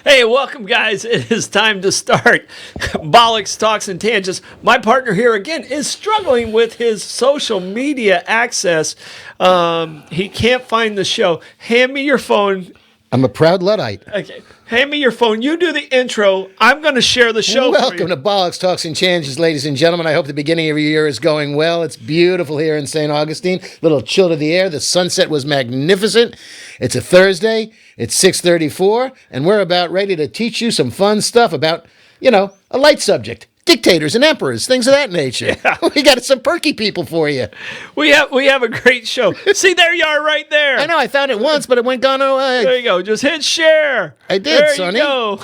Hey, welcome, guys. It is time to start Bollox Talks and Tangents. My partner here again is struggling with his social media access. He can't find the show. Hand me your phone. I'm a proud Luddite. Okay. Hand me your phone. You do the intro. I'm going to share the show. Welcome to Bollox Talks and Tangents, ladies and gentlemen. I hope the beginning of your year is going well. It's beautiful here in St. Augustine. A little chill to the air. The sunset was magnificent. It's a Thursday. It's 6:34, and we're about ready to teach you some fun stuff about, a light subject. Dictators and emperors, things of that nature. Yeah. We got some perky people for you. We have a great show. See, there you are right there. I know, I found it once, but it went gone away. There you go. Just hit share. I did, there Sonny. There you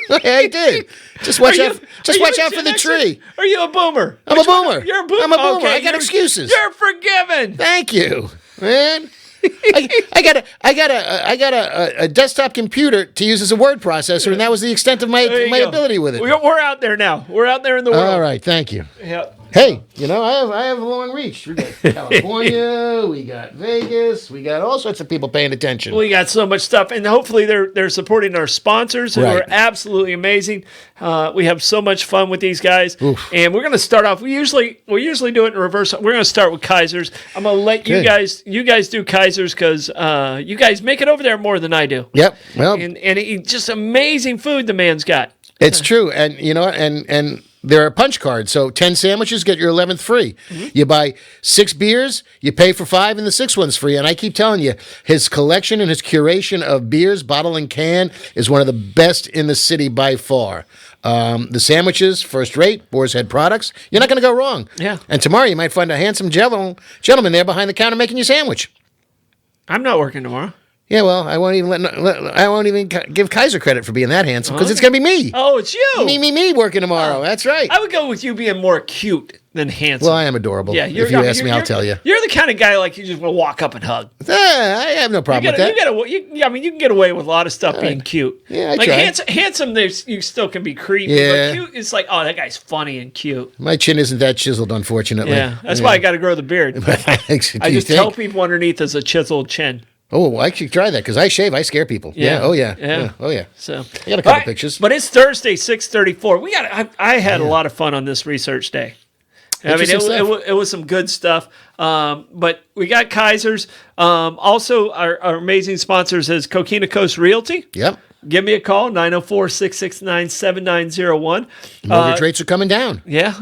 go. I did. Just watch out for the tree. Are you a boomer? I'm a boomer. You're a boomer. I'm a boomer. Okay, I got excuses. You're forgiven. Thank you, man. I got a desktop computer to use as a word processor, and that was the extent of my ability with it. We're out there now. We're out there in the world. All right, thank you. Yeah. Hey, I have a long reach. We got California, we got Vegas, we got all sorts of people paying attention. We got so much stuff, and hopefully they're supporting our sponsors, who are absolutely amazing. We have so much fun with these guys. Oof. And we're going to start off. We usually do it in reverse. We're going to start with Kaiser's. I'm going to let you guys do Kaiser's because you guys make it over there more than I do. Yep. Well, and just amazing food the man's got. It's true, and and there are punch cards. So 10 sandwiches, get your 11th free. Mm-hmm. You buy 6 beers, you pay for 5, and the 6th one's free. And I keep telling you, his collection and his curation of beers, bottle and can, is one of the best in the city by far. The sandwiches, first rate, Boar's Head products. You're not going to go wrong. Yeah. And tomorrow you might find a handsome gentleman there behind the counter making your sandwich. I'm not working tomorrow. Yeah, well, I won't even give Kaiser credit for being that handsome because it's going to be me. Oh, it's you. Me working tomorrow. That's right. I would go with you being more cute than handsome. Well, I am adorable. Yeah, if you ask me, I'll tell you. You're the kind of guy like you just want to walk up and hug. I have no problem with that. You can get away with a lot of stuff being cute. Yeah, I try. Handsome, you still can be creepy. Yeah. But cute, it's like, oh, that guy's funny and cute. My chin isn't that chiseled, unfortunately. Yeah, that's why I got to grow the beard. I just tell people underneath is a chiseled chin. Oh, I should try that because I shave. I scare people. Yeah. Oh, yeah. Oh, yeah. So I got a couple pictures. But it's Thursday, 6:34. I had a lot of fun on this research day. I mean, it was some good stuff. But we got Kaiser's. Also, our amazing sponsors is Coquina Coast Realty. Yep. Give me a call, 904-669-7901. Mortgage rates are coming down. Yeah.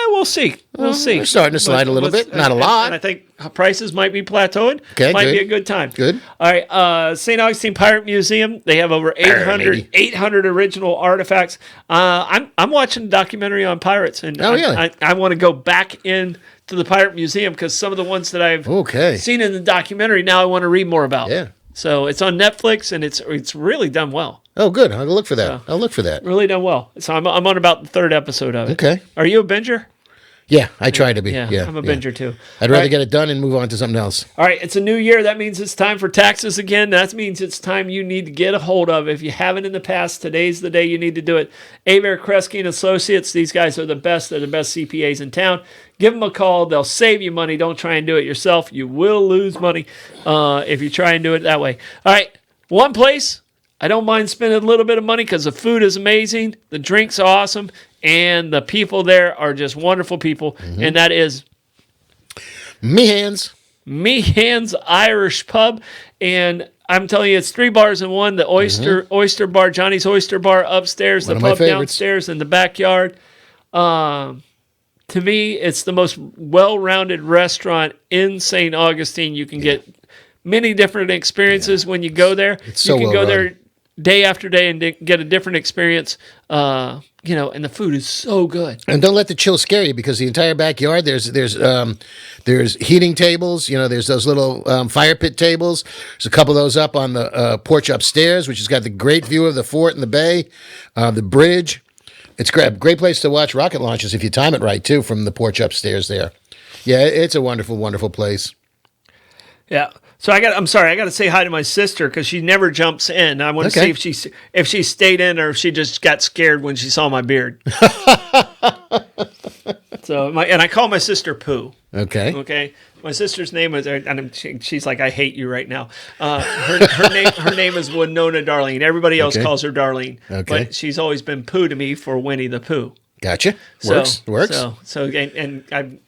We'll see. We'll see. They're starting to slide a little bit. Not a lot. And I think prices might be plateauing. Okay, might be a good time. Good. All right. St. Augustine Pirate Museum. They have over 800 original artifacts. I'm watching a documentary on pirates, and really? I want to go back in to the Pirate Museum because some of the ones that I've seen in the documentary now I want to read more about. Yeah. So it's on Netflix, and it's really done well. Oh, good. I'll look for that. I'll look for that. Really done well. So I'm on about the 3rd episode of it. Okay. Are you a binger? Yeah, I try to be. Yeah, I'm a binger too. I'd rather get it done and move on to something else. All right, it's a new year. That means it's time for taxes again. That means it's time you need to get a hold of. If you haven't in the past, today's the day you need to do it. Aver Kresge and Associates. These guys are the best. They're the best CPAs in town. Give them a call. They'll save you money. Don't try and do it yourself. You will lose money if you try and do it that way. All right, one place. I don't mind spending a little bit of money because the food is amazing, the drinks are awesome, and the people there are just wonderful people. Mm-hmm. And that is Meehan's Irish Pub. And I'm telling you, it's 3 bars in one. The Oyster Bar, Johnny's Oyster Bar upstairs, the pub downstairs in the backyard. To me, it's the most well-rounded restaurant in St. Augustine. You can get many different experiences when you go there. You can go there day after day and get a different experience, and the food is so good. And don't let the chill scare you because the entire backyard, there's heating tables, there's those little fire pit tables. There's a couple of those up on the porch upstairs, which has got the great view of the fort and the bay, the bridge. It's great place to watch rocket launches if you time it right, too, from the porch upstairs there. Yeah, it's a wonderful, wonderful place. Yeah. So I'm sorry. I got to say hi to my sister because she never jumps in. I want to Okay. see if she stayed in or if she just got scared when she saw my beard. And I call my sister Pooh. Okay. Okay. My sister's name is, and she's like, I hate you right now. Her name is Winona Darlene. Everybody else calls her Darlene. Okay. But she's always been Pooh to me for Winnie the Pooh. Gotcha. Works.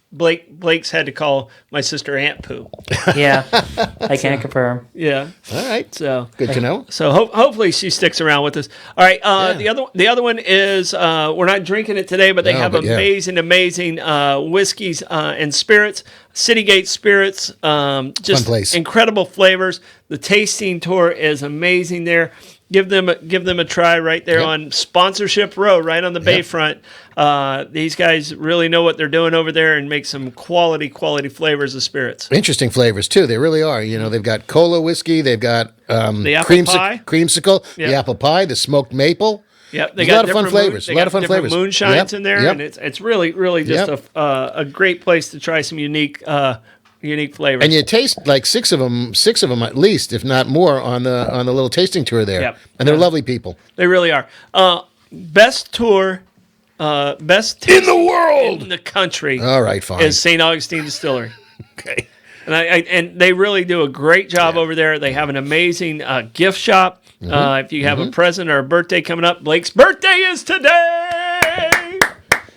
Blake's had to call my sister Aunt Pooh. Yeah, I can't confirm. Yeah. All right. So Good to know. So hopefully she sticks around with us. All right. The other one is we're not drinking it today, but they have amazing whiskeys and spirits. Citygate Spirits, just Fun place. Incredible flavors. The tasting tour is amazing there. Give them a try right there on Sponsorship Row, right on the Bayfront. These guys really know what they're doing over there and make some quality flavors of spirits. Interesting flavors too. They really are. You know, they've got cola whiskey. They've got the apple pie, creamsicle, the apple pie, the smoked maple. Yep, they got a lot of fun flavors. A lot of fun flavors. Moonshines in there, and it's really just a great place to try some unique flavors. And you taste like six of them at least, if not more, on the little tasting tour there. Yep. And they're lovely people. They really are. Best tour, best in the world, in the country. All right, fine. Is St. Augustine Distillery. Okay. And they really do a great job over there. They have an amazing gift shop. If you have a present or a birthday coming up, Blake's birthday is today.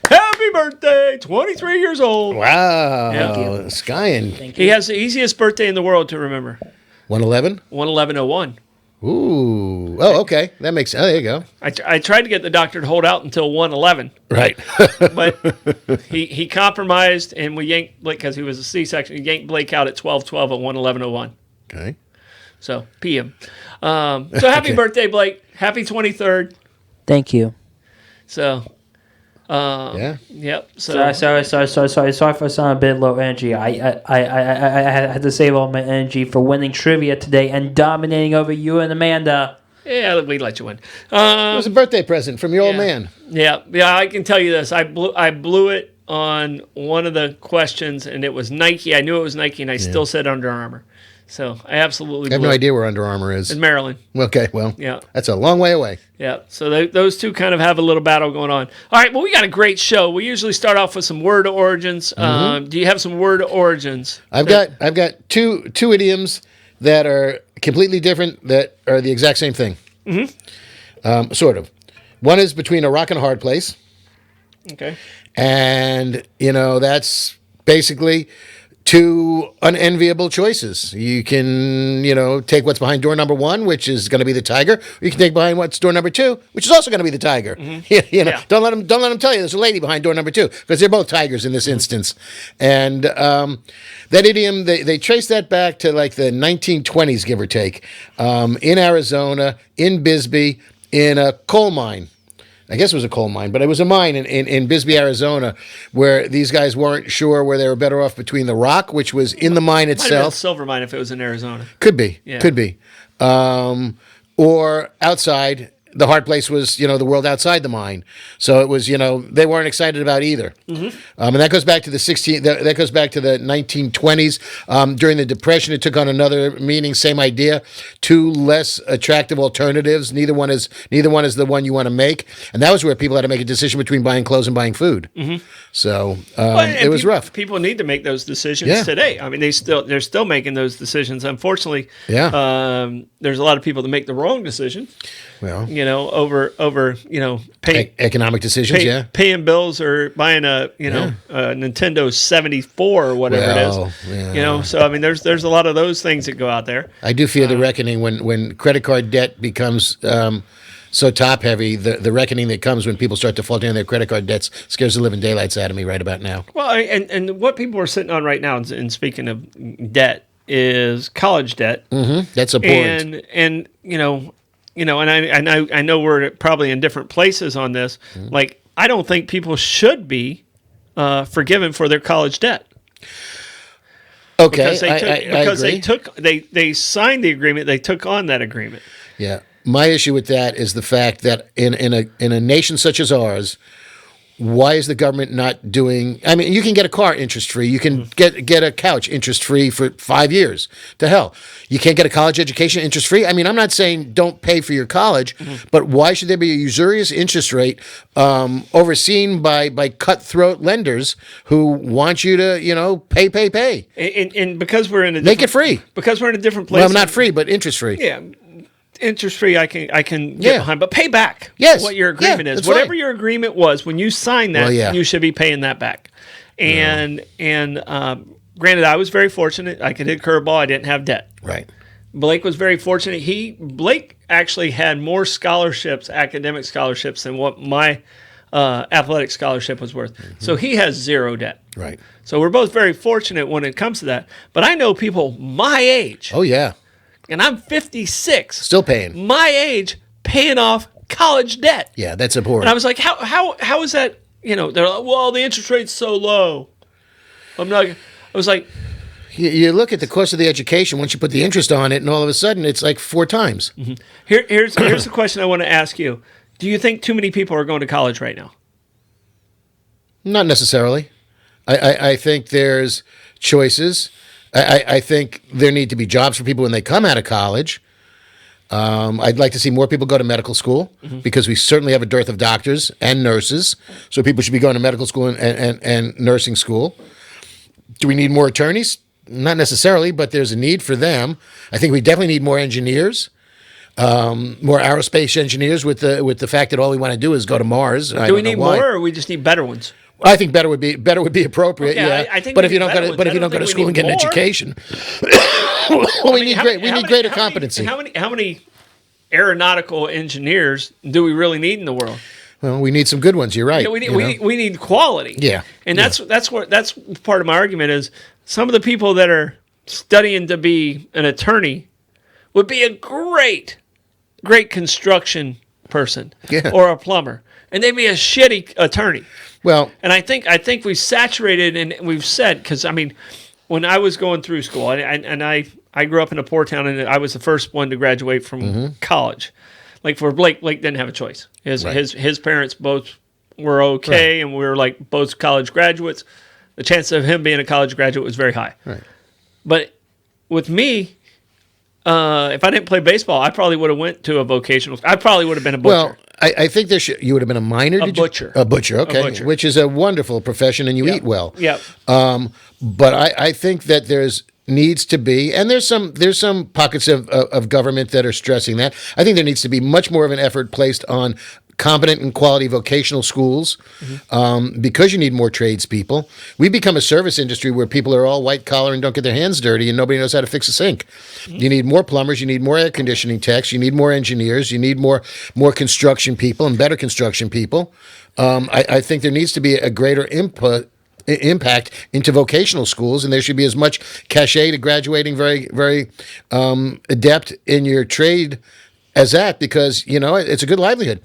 Happy birthday, 23 years old. Wow. Yeah. Skyin'. He has the easiest birthday in the world to remember. 111? 11101. Ooh. Oh, okay. That makes sense. Oh, there you go. I tried to get the doctor to hold out until 111. Right. But he compromised, and we yanked Blake, because he was a C-section, he yanked Blake out at 12:12 at 11101. Okay. So, PM. So, happy birthday, Blake. Happy 23rd. Thank you. So, Yeah. Yep. So, Sorry for sounding a bit low energy. I had to save all my energy for winning trivia today and dominating over you and Amanda. yeah, we let you win. It was a birthday present from your old man. Yeah, I can tell you this. I blew it on one of the questions, and it was Nike. I knew it was Nike, and I still said Under Armour. So I absolutely I have no idea where Under Armour is. In Maryland. Okay, well, Yeah. that's a long way away. Yeah, so those two kind of have a little battle going on. All right, well, we got a great show. We usually start off with some word origins. Do you have some word origins? I've got two idioms that are completely different that are the exact same thing. Sort of. One is between a rock and a hard place. Okay. And, that's basically two unenviable choices. You can, take what's behind door number one, which is going to be the tiger. Or you can take behind what's door number two, which is also going to be the tiger. Don't let them tell you there's a lady behind door number two, because they're both tigers in this instance. And that idiom, they trace that back to like the 1920s, give or take, in Arizona, in Bisbee, in a coal mine. I guess it was a coal mine, but it was a mine in Bisbee, Arizona, where these guys weren't sure where they were better off between the rock, which was in the mine Might have been itself. silver mine if it was in Arizona. Could be. Yeah. Could be. Or outside. The hard place was, the world outside the mine. So it was, they weren't excited about either. And that goes back to the 1920s. During the Depression, it took on another meaning, same idea. Two less attractive alternatives. Neither one is the one you want to make. And that was where people had to make a decision between buying clothes and buying food. So it was rough. People need to make those decisions today. I mean, they're still making those decisions. Unfortunately, there's a lot of people that make the wrong decision. Well, over paying economic decisions, paying bills or buying a Nintendo 74 or whatever it is. Yeah. So I mean, there's a lot of those things that go out there. I do fear the reckoning when credit card debt becomes so top heavy. The reckoning that comes when people start defaulting on their credit card debts scares the living daylights out of me right about now. Well, and what people are sitting on right now, and speaking of debt, is college debt. That's abhorrent. And I know we're probably in different places on this. Like, I don't think people should be forgiven for their college debt. Okay, because I agree. they signed the agreement, they took on that agreement. Yeah, my issue with that is the fact that in a nation such as ours, why is the government not doing? I mean, you can get a car interest free. You can get a couch interest free for 5 years. To hell, you can't get a college education interest free. I mean, I'm not saying don't pay for your college, but why should there be a usurious interest rate overseen by cutthroat lenders who want you to pay? And because we're in a Make it free. Because we're in a different place. Well, not free, but interest free. Yeah. Interest free, I can get behind, but pay back what your agreement is. that's Whatever right. your agreement was when you signed that, Well, yeah. you should be paying that back. And granted, I was very fortunate. I could hit curveball. I didn't have debt. Right. Blake was very fortunate. Blake actually had more scholarships, academic scholarships, than what my athletic scholarship was worth. So he has zero debt. Right. So we're both very fortunate when it comes to that. But I know people my age. Oh yeah. And I'm 56. Still paying. My age, paying off college debt. Yeah, that's important. And I was like, how is that? They're like, well, the interest rate's so low. I was like, You look at the cost of the education once you put the interest on it, and all of a sudden it's like 4 times. here's the question I want to ask you. Do you think too many people are going to college right now? Not necessarily. I think there's choices. I think there need to be jobs for people when they come out of college. I'd like to see more people go to medical school because we certainly have a dearth of doctors and nurses. So people should be going to medical school and nursing school. Do we need more attorneys? Not necessarily, but there's a need for them. I think we definitely need more engineers, more aerospace engineers. With the fact that all we want to do is go to Mars. Do we need more, or we just need better ones? I think better would be appropriate. Okay, yeah, I think but we if you need don't better go to, ones. but if I you don't don't go to think school we and get an need more. education, we need greater competency. How many aeronautical engineers do we really need in the world? Well, we need some good ones. You're right. We need quality. Yeah. And that's part of my argument is some of the people that are studying to be an attorney would be a great construction person or a plumber, and they'd be a shitty attorney. Well, and I think we've saturated and we've said, because I mean, when I was going through school, and I grew up in a poor town, and I was the first one to graduate from college. Like for Blake didn't have a choice. His parents both were okay, and we were like both college graduates. The chance of him being a college graduate was very high. Right. But with me, if I didn't play baseball, I probably would have went to a vocational. I probably would have been a butcher. Well, I think you would have been a miner. A butcher. A butcher, okay. A butcher. Which is a wonderful profession, and you eat well. Yeah. But I think that there's needs to be, and there's some pockets of government that are stressing that. I think there needs to be much more of an effort placed on competent and quality vocational schools, because you need more tradespeople. We become a service industry where people are all white collar and don't get their hands dirty, and nobody knows how to fix a sink. You need more plumbers, you need more air conditioning techs, you need more engineers, you need more construction people and better construction people. I think there needs to be a greater impact into vocational schools, and there should be as much cachet to graduating very, very adept in your trade as that, because it's a good livelihood.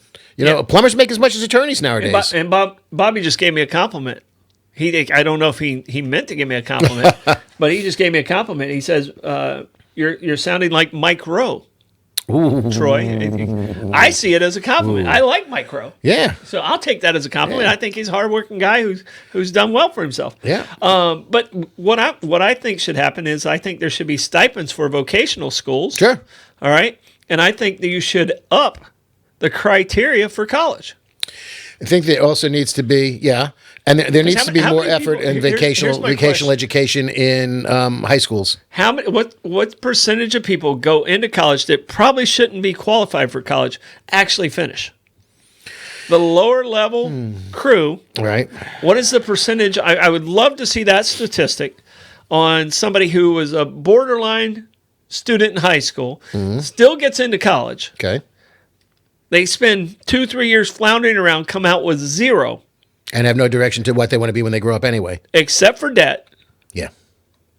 Plumbers make as much as attorneys nowadays. And Bobby just gave me a compliment. I don't know if he meant to give me a compliment, but he just gave me a compliment. He says, "You're sounding like Mike Rowe." Ooh. Troy, I see it as a compliment. I like Mike Rowe. Yeah. So I'll take that as a compliment. Yeah. I think he's a hardworking guy who's done well for himself. Yeah. But what I think should happen is I think there should be stipends for vocational schools. Sure. All right. And I think that you should up the criteria for college. I think there also needs to be, and there needs to be more effort in vocational education in high schools. What percentage of people go into college that probably shouldn't be qualified for college actually finish? The lower level crew, right? What is the percentage? I would love to see that statistic on somebody who was a borderline student in high school, still gets into college. Okay. They spend 2-3 years floundering around, come out with zero. And have no direction to what they want to be when they grow up anyway. Except for debt. Yeah.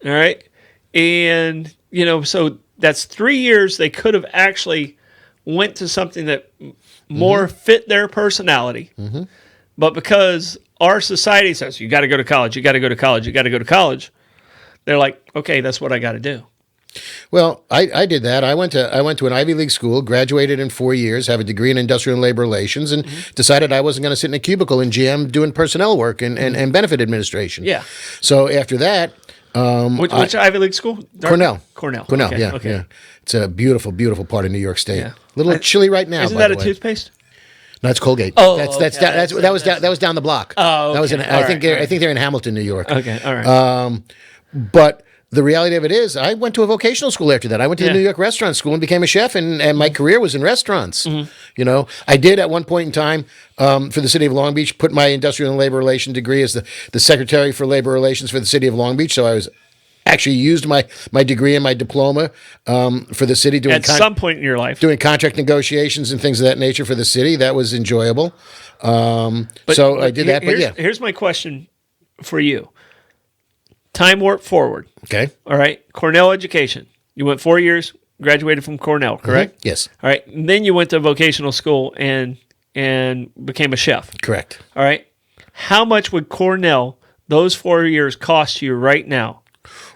All right. And, so that's 3 years they could have actually went to something that more fit their personality. Mm-hmm. But because our society says, you got to go to college, you got to go to college, you got to go to college, they're like, okay, that's what I got to do. Well, I did that. I went to an Ivy League school, graduated in 4 years, have a degree in industrial and labor relations, and decided I wasn't going to sit in a cubicle in GM doing personnel work and benefit administration. Yeah. So after that, Which Ivy League school? Cornell. Cornell. Okay, Yeah. yeah. It's a beautiful, beautiful part of New York State. Yeah. A little chilly right now. Isn't by that the a way. toothpaste? No, it's Colgate. Oh, that's okay. that was down the block. Oh, that was in. okay. I All think right, I think they're in Hamilton, New York. Okay. All right. But the reality of it is, I went to a vocational school after that. I went to the New York Restaurant School and became a chef, and my career was in restaurants. You know, I did at one point in time for the city of Long Beach put my industrial and labor relations degree as the secretary for labor relations for the city of Long Beach. So I was actually used my degree and my diploma for the city doing At some point in your life. doing contract negotiations and things of that nature for the city. That was enjoyable. So I did that. But yeah, Here's my question for you. Time warp forward. okay, All right. Cornell education. You went 4 years, graduated from Cornell, correct? yes, All right. And then you went to vocational school and became a chef. correct. All right. How much would Cornell, those 4 years, cost you right now?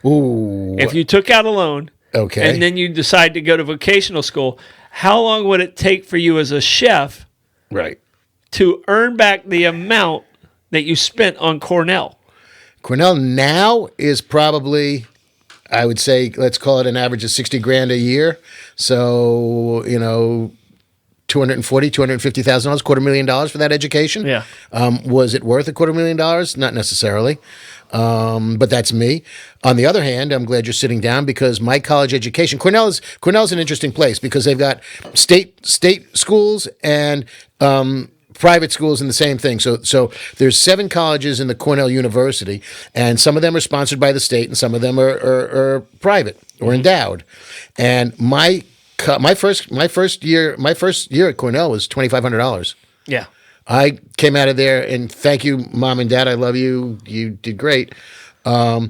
Ooh, If you took out a loan okay. and then you decide to go to vocational school, how long would it take for you as a chef Right. to earn back the amount that you spent on Cornell? Cornell now is probably, I would say, let's call it an average of 60 grand a year. So, you know, $250,000, $250,000 for that education. Yeah. Was it worth $250,000? Not necessarily. But that's me. On the other hand, I'm glad you're sitting down because my college education, Cornell's an interesting place because they've got state schools and private schools in the same thing. So there's 7 colleges in the Cornell University, and some of them are sponsored by the state, and some of them are private or endowed. And my first year at Cornell was $2,500. Yeah. I came out of there, and thank you, Mom and Dad. I love you. You did great. I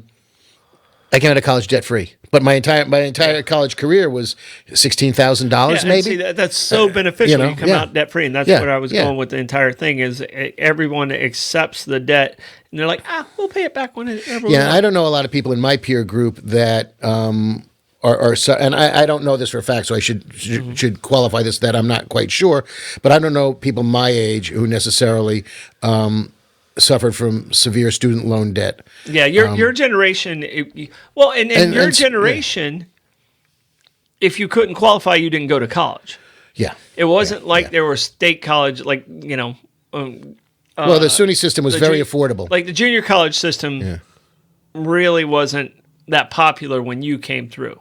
came out of college debt free, but my entire college career was $16,000 maybe. See, that's so beneficial. you know, come yeah. out debt free, and that's Yeah, where I was yeah. going with the entire thing. Is everyone accepts the debt, and they're like, we'll pay it back whenever. we Yeah, want. I don't know a lot of people in my peer group that are so, and I don't know this for a fact, so I should qualify this that I'm not quite sure, but I don't know people my age who necessarily suffered from severe student loan debt. Yeah, your generation. Your generation, if you couldn't qualify, you didn't go to college. Yeah. It wasn't like yeah. there were state college, like Well, the SUNY system was very affordable. Like the junior college system really wasn't that popular when you came through.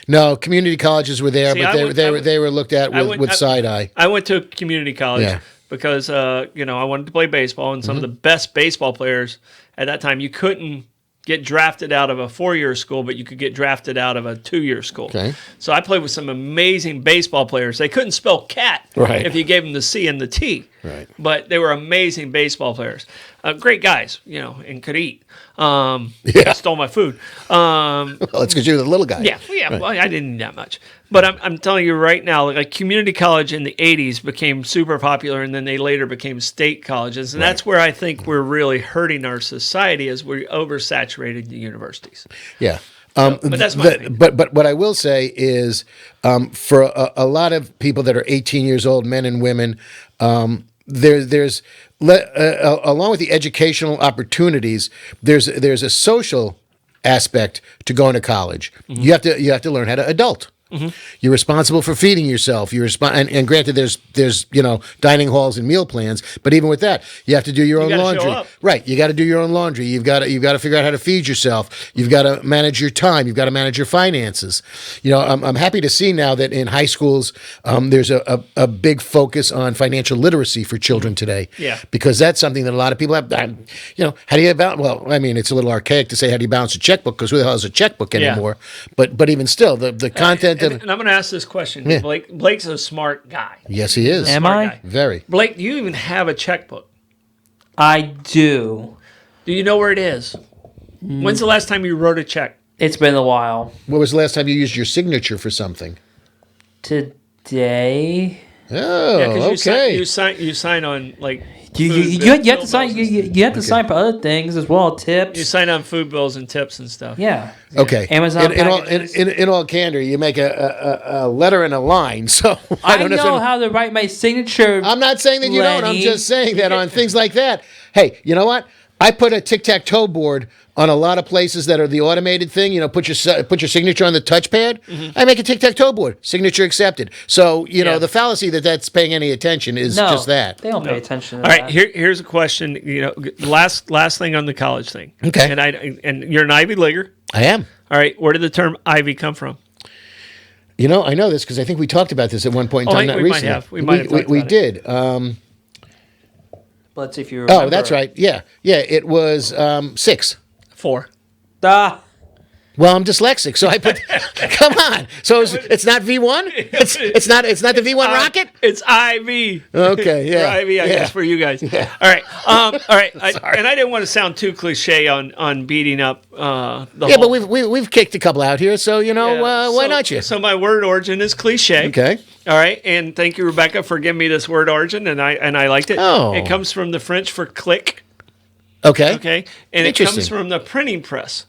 No, community colleges were there, See, but they were looked at with side eye. I went to community college Yeah. because I wanted to play baseball, and some of the best baseball players at that time, you couldn't get drafted out of a 4-year school, but you could get drafted out of a 2-year school. Okay. So I played with some amazing baseball players. They couldn't spell cat Right. if you gave them the C and the T. Right. But they were amazing baseball players. Great guys, and could eat. Stole my food. Well, it's because you're the little guy. Yeah, Right. well, I didn't need that much. But I'm telling you right now, like community college in the 80s became super popular, and then they later became state colleges. And that's where I think we're really hurting our society as we oversaturated the universities. Yeah. But that's my opinion. But what I will say is, for a lot of people that are 18 years old, men and women, there's along with the educational opportunities, there's a social aspect to going to college. Mm-hmm. You have to learn how to adult. Mm-hmm. You're responsible for feeding yourself. And granted, there's dining halls and meal plans, but even with that, you have to do your own gotta show laundry. up. Right, you got to do your own laundry. You've got to figure out how to feed yourself. You've got to manage your time. You've got to manage your finances. I'm happy to see now that in high schools there's a big focus on financial literacy for children today. Yeah. Because that's something that a lot of people have. How do you balance? Well, I mean, it's a little archaic to say how do you balance a checkbook because who the hell has a checkbook anymore? But even still, the content of. And I'm going to ask this question. Yeah. Blake's a smart guy. Yes, he is. Am Smart I? guy. Very. Blake, do you even have a checkbook? I do. Do you know where it is? When's the last time you wrote a check? It's been a while. When was the last time you used your signature for something? Today. Oh, Yeah, because okay. you sign on like You have to sign. You have to sign for other things as well. Tips. you sign on food bills and tips and stuff. Yeah. Okay. Amazon In all candor, you make a letter and a line. So I don't know how to write my signature. I'm not saying that you don't. I'm Lenny. just saying that on things like that. Hey, you know what? I put a tic-tac-toe board on a lot of places that are the automated thing. You know, put your signature on the touchpad. I make a tic-tac-toe board. Signature accepted. So, you know, the fallacy that that's paying any attention is just that. They don't pay attention to All that. right, here's a question. You know, last thing on the college thing. Okay. And you're an Ivy Leaguer. I am. All right, where did the term Ivy come from? You know, I know this because I think we talked about this at one point in time. Not we recently. might have. We might have talked we about did. Let's see if you remember. Oh, that's right. Yeah. It was 6. 4. Well, I'm dyslexic, so I put. Come on. So it's not V1. It's not the V1 rocket. It's Ivy. Okay, yeah, For Ivy, I guess for you guys. Yeah. All right, all right. And I didn't want to sound too cliche on beating up the. Yeah, whole, but we've kicked a couple out here, so you know why not you? So my word origin is cliche. Okay. All right, and thank you, Rebecca, for giving me this word origin, and I liked it. Oh. It comes from the French for click. Okay. Okay, and it comes from the printing press,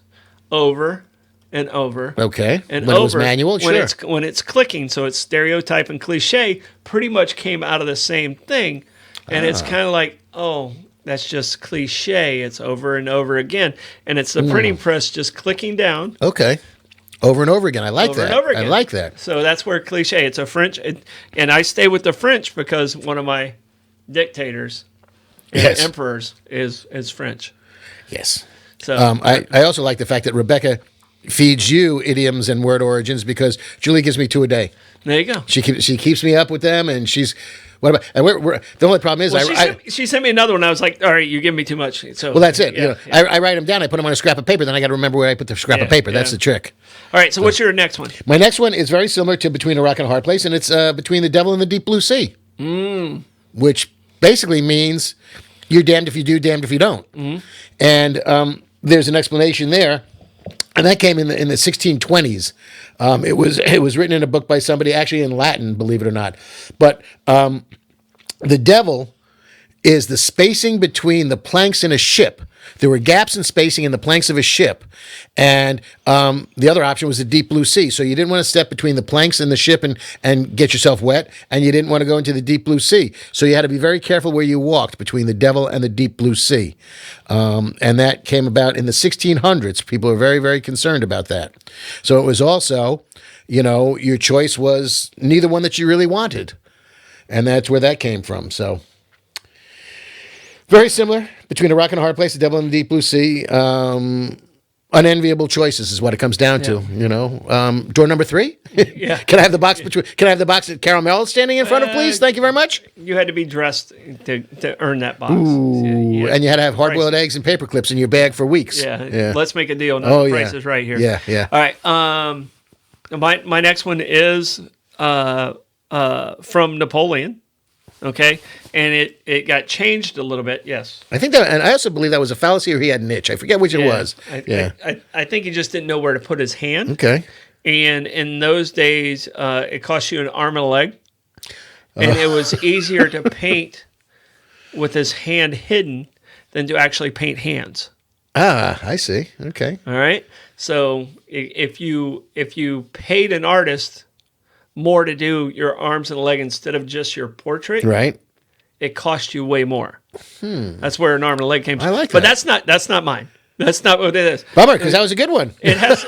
over and over. Okay. And when over, it was manual, sure. When it's clicking, so it's stereotype and cliche. Pretty much came out of the same thing, and it's kind of like, oh, that's just cliche. It's over and over again, and it's the printing press just clicking down. Okay. Over and over again. I like Over that. and over again. I like that. So that's where cliche. It's a French, and I stay with the French because one of my dictators, Yes. emperors, is French. Yes. So I also like the fact that Rebecca feeds you idioms and word origins because Julie gives me 2 a day. there you go. She keeps me up with them, and she's what about? And we're the only problem is Well, she sent me another one. I was like, all right, you're giving me too much. So well, that's it. Yeah, you know, yeah. I write them down. I put them on a scrap of paper. Then I got to remember where I put the scrap of paper. That's yeah. the trick. All right. So what's your next one? My next one is very similar to Between a Rock and a Hard Place, and it's Between the Devil and the Deep Blue Sea, which basically means you're damned if you do, damned if you don't. And there's an explanation there, and that came in the 1620s. It was written in a book by somebody, actually in Latin, believe it or not. But the devil is the spacing between the planks in a ship. There were gaps in spacing in the planks of a ship. And the other option was the deep blue sea. So you didn't want to step between the planks and the ship and get yourself wet, and you didn't want to go into the deep blue sea. So you had to be very careful where you walked between the devil and the deep blue sea. And that came about in the 1600s. People were very, very concerned about that. So it was also, you know, your choice was neither one that you really wanted. And that's where that came from. So very similar, Between a Rock and a Hard Place, The Devil in the Deep Blue Sea. Unenviable choices is what it comes down to. You know, door number 3. Yeah. Can I have the box that Caramel is standing in front of, please? Thank you very much. You had to be dressed to earn that box. Ooh, Yeah. and you had to have hard-boiled eggs and paper clips in your bag for weeks. Yeah. Let's make a deal. No, Oh, the yeah. price is right here. Yeah, yeah. All right. My next one is from Napoleon. Okay, and it got changed a little bit. Yes, I think that, and I also believe that was a fallacy, or he had an itch. I forget which it was. I think he just didn't know where to put his hand. Okay. And in those days, it cost you an arm and a leg, and it was easier to paint with his hand hidden than to actually paint hands. Ah, I see. Okay. All right. So if you paid an artist more to do your arms and leg instead of just your portrait, Right. it cost you way more. That's where an arm and a leg came from. I like but that. that's not mine. That's not what it is. Bummer, because that was a good one. It has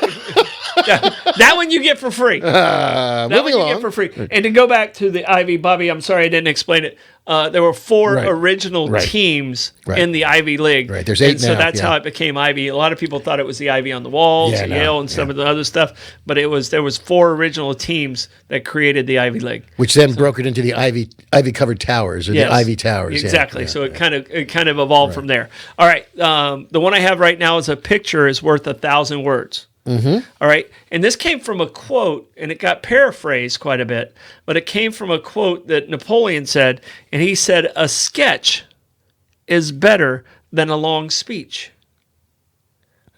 that one you get for free. That one Moving you along. get for free. And to go back to the Ivy, Bobby, I'm sorry I didn't explain it. There were 4 Right. original Right. teams Right. in the Ivy League. Right. There's 8 and so now, that's yeah. how it became Ivy. A lot of people thought it was the Ivy on the walls, Yeah, no, Yale, and some of the other stuff. But there was 4 original teams that created the Ivy League. Which then brokered into the ivy covered towers, or Yes. the Ivy Towers. Yeah, Exactly. yeah, So yeah. it kind of evolved from there. All right. The one I have right now is a picture is worth 1,000 words. Mm-hmm. All right. And this came from a quote, and it got paraphrased quite a bit, but it came from a quote that Napoleon said, and he said, "A sketch is better than a long speech."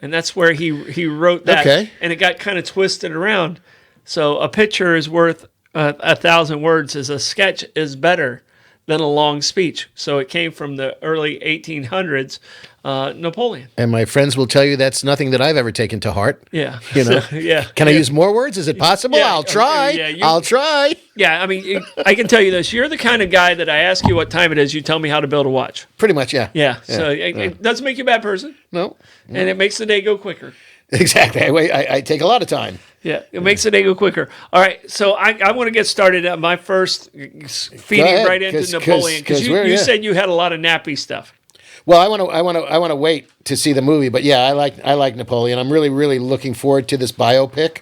And that's where he wrote that. Okay. And it got kind of twisted around. So a picture is worth 1,000 words is a sketch is better than a long speech. So it came from the early 1800s, Napoleon. And my friends will tell you that's nothing that I've ever taken to heart. Yeah. You know? Yeah. Can I use more words? Is it possible? Yeah. I'll try. Yeah, I'll try. Yeah, I mean, I can tell you this. You're the kind of guy that I ask you what time it is, you tell me how to build a watch. Pretty much, yeah. Yeah, so it doesn't make you a bad person. No. And it makes the day go quicker. Exactly. I take a lot of time. Yeah, it makes the day go quicker. All right, so I want to get started at my first feeding ahead, right into Napoleon, because you said you had a lot of nappy stuff. Well, I want to wait to see the movie, but yeah, I like Napoleon. I'm really looking forward to this biopic.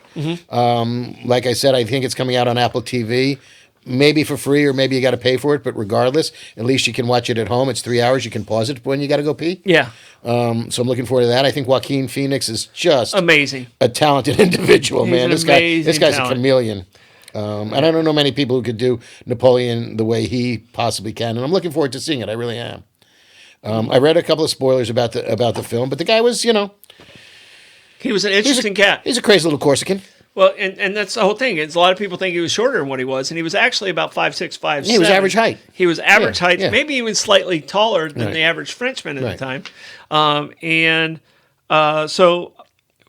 Like I said, I think it's coming out on Apple TV, maybe for free or maybe you got to pay for it. But regardless, at least you can watch it at home. It's 3 hours. You can pause it when you got to go pee. Yeah. So I'm looking forward to that. I think Joaquin Phoenix is just amazing, a talented individual, man. This guy's talent. a chameleon. And I don't know many people who could do Napoleon the way he possibly can. And I'm looking forward to seeing it. I really am. I read a couple of spoilers about the film, but the guy was, he was an interesting cat. He's a crazy little Corsican. Well, and that's the whole thing. Is a lot of people think he was shorter than what he was, and he was actually about 5'6", 5'7". He was average height. He was average height, yeah. maybe even slightly taller than the average Frenchman at the time. So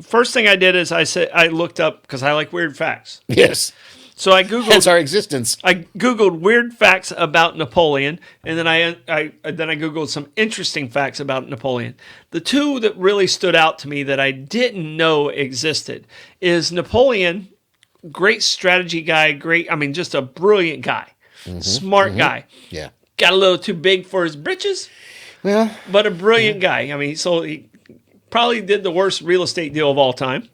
first thing I did is I looked up, because I like weird facts. Yes. So I Googled. Hence our existence. I Googled weird facts about Napoleon, and then I Googled some interesting facts about Napoleon. The two that really stood out to me that I didn't know existed is Napoleon, great strategy guy, just a brilliant guy, smart guy. Yeah. Got a little too big for his britches, but a brilliant guy. I mean, so he probably did the worst real estate deal of all time.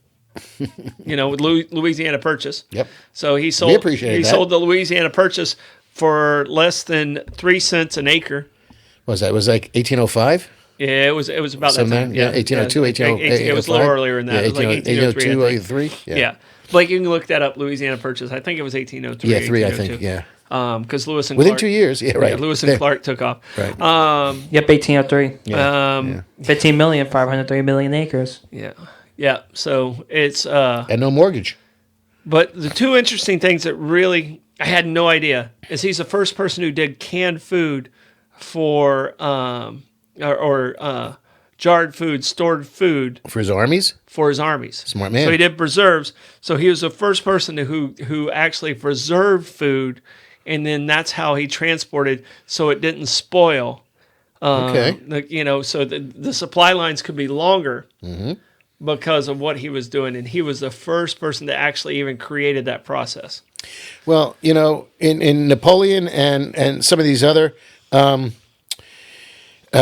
With Louisiana Purchase. Yep. So he sold the Louisiana Purchase for less than 3 cents an acre. What was that? It was like 1805? Yeah, it was about that time. Yeah, 1802, 1805. It was a little earlier than that. It was like 1802, 1803. Yeah. Blake, you can look that up, Louisiana Purchase. I think it was 1803. Yeah, 3, I think, yeah. Because Lewis and Within Clark, 2 years, yeah, right. Lewis and Clark took off. Right. Yep, 1803. Yeah. 15,503,000,000 acres. Yeah. Yeah, so it's... and no mortgage. But the two interesting things that really I had no idea is he's the first person who did canned food for... jarred food, stored food. For his armies? For his armies. Smart man. So he did preserves. So he was the first person who actually preserved food, and then that's how he transported so it didn't spoil. Okay. So the supply lines could be longer. Because of what he was doing, and he was the first person that actually even created that process. Well, in Napoleon and some of these other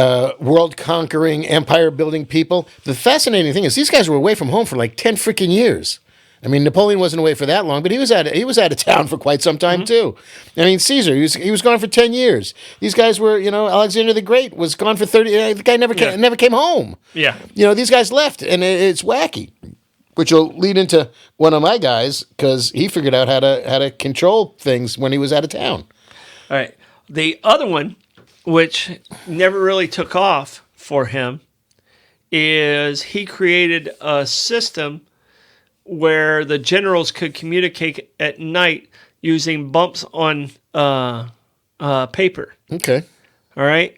world-conquering, empire-building people, the fascinating thing is these guys were away from home for like 10 freaking years. I mean, Napoleon wasn't away for that long, but he was out of town for quite some time too. I mean, Caesar, he was gone for 10 years. These guys were, Alexander the Great was gone for 30. The guy never came home. Yeah. These guys left, and it's wacky, which will lead into one of my guys because he figured out how to control things when he was out of town. All right. The other one, which never really took off for him, is he created a system where the generals could communicate at night using bumps on paper. Okay. All right.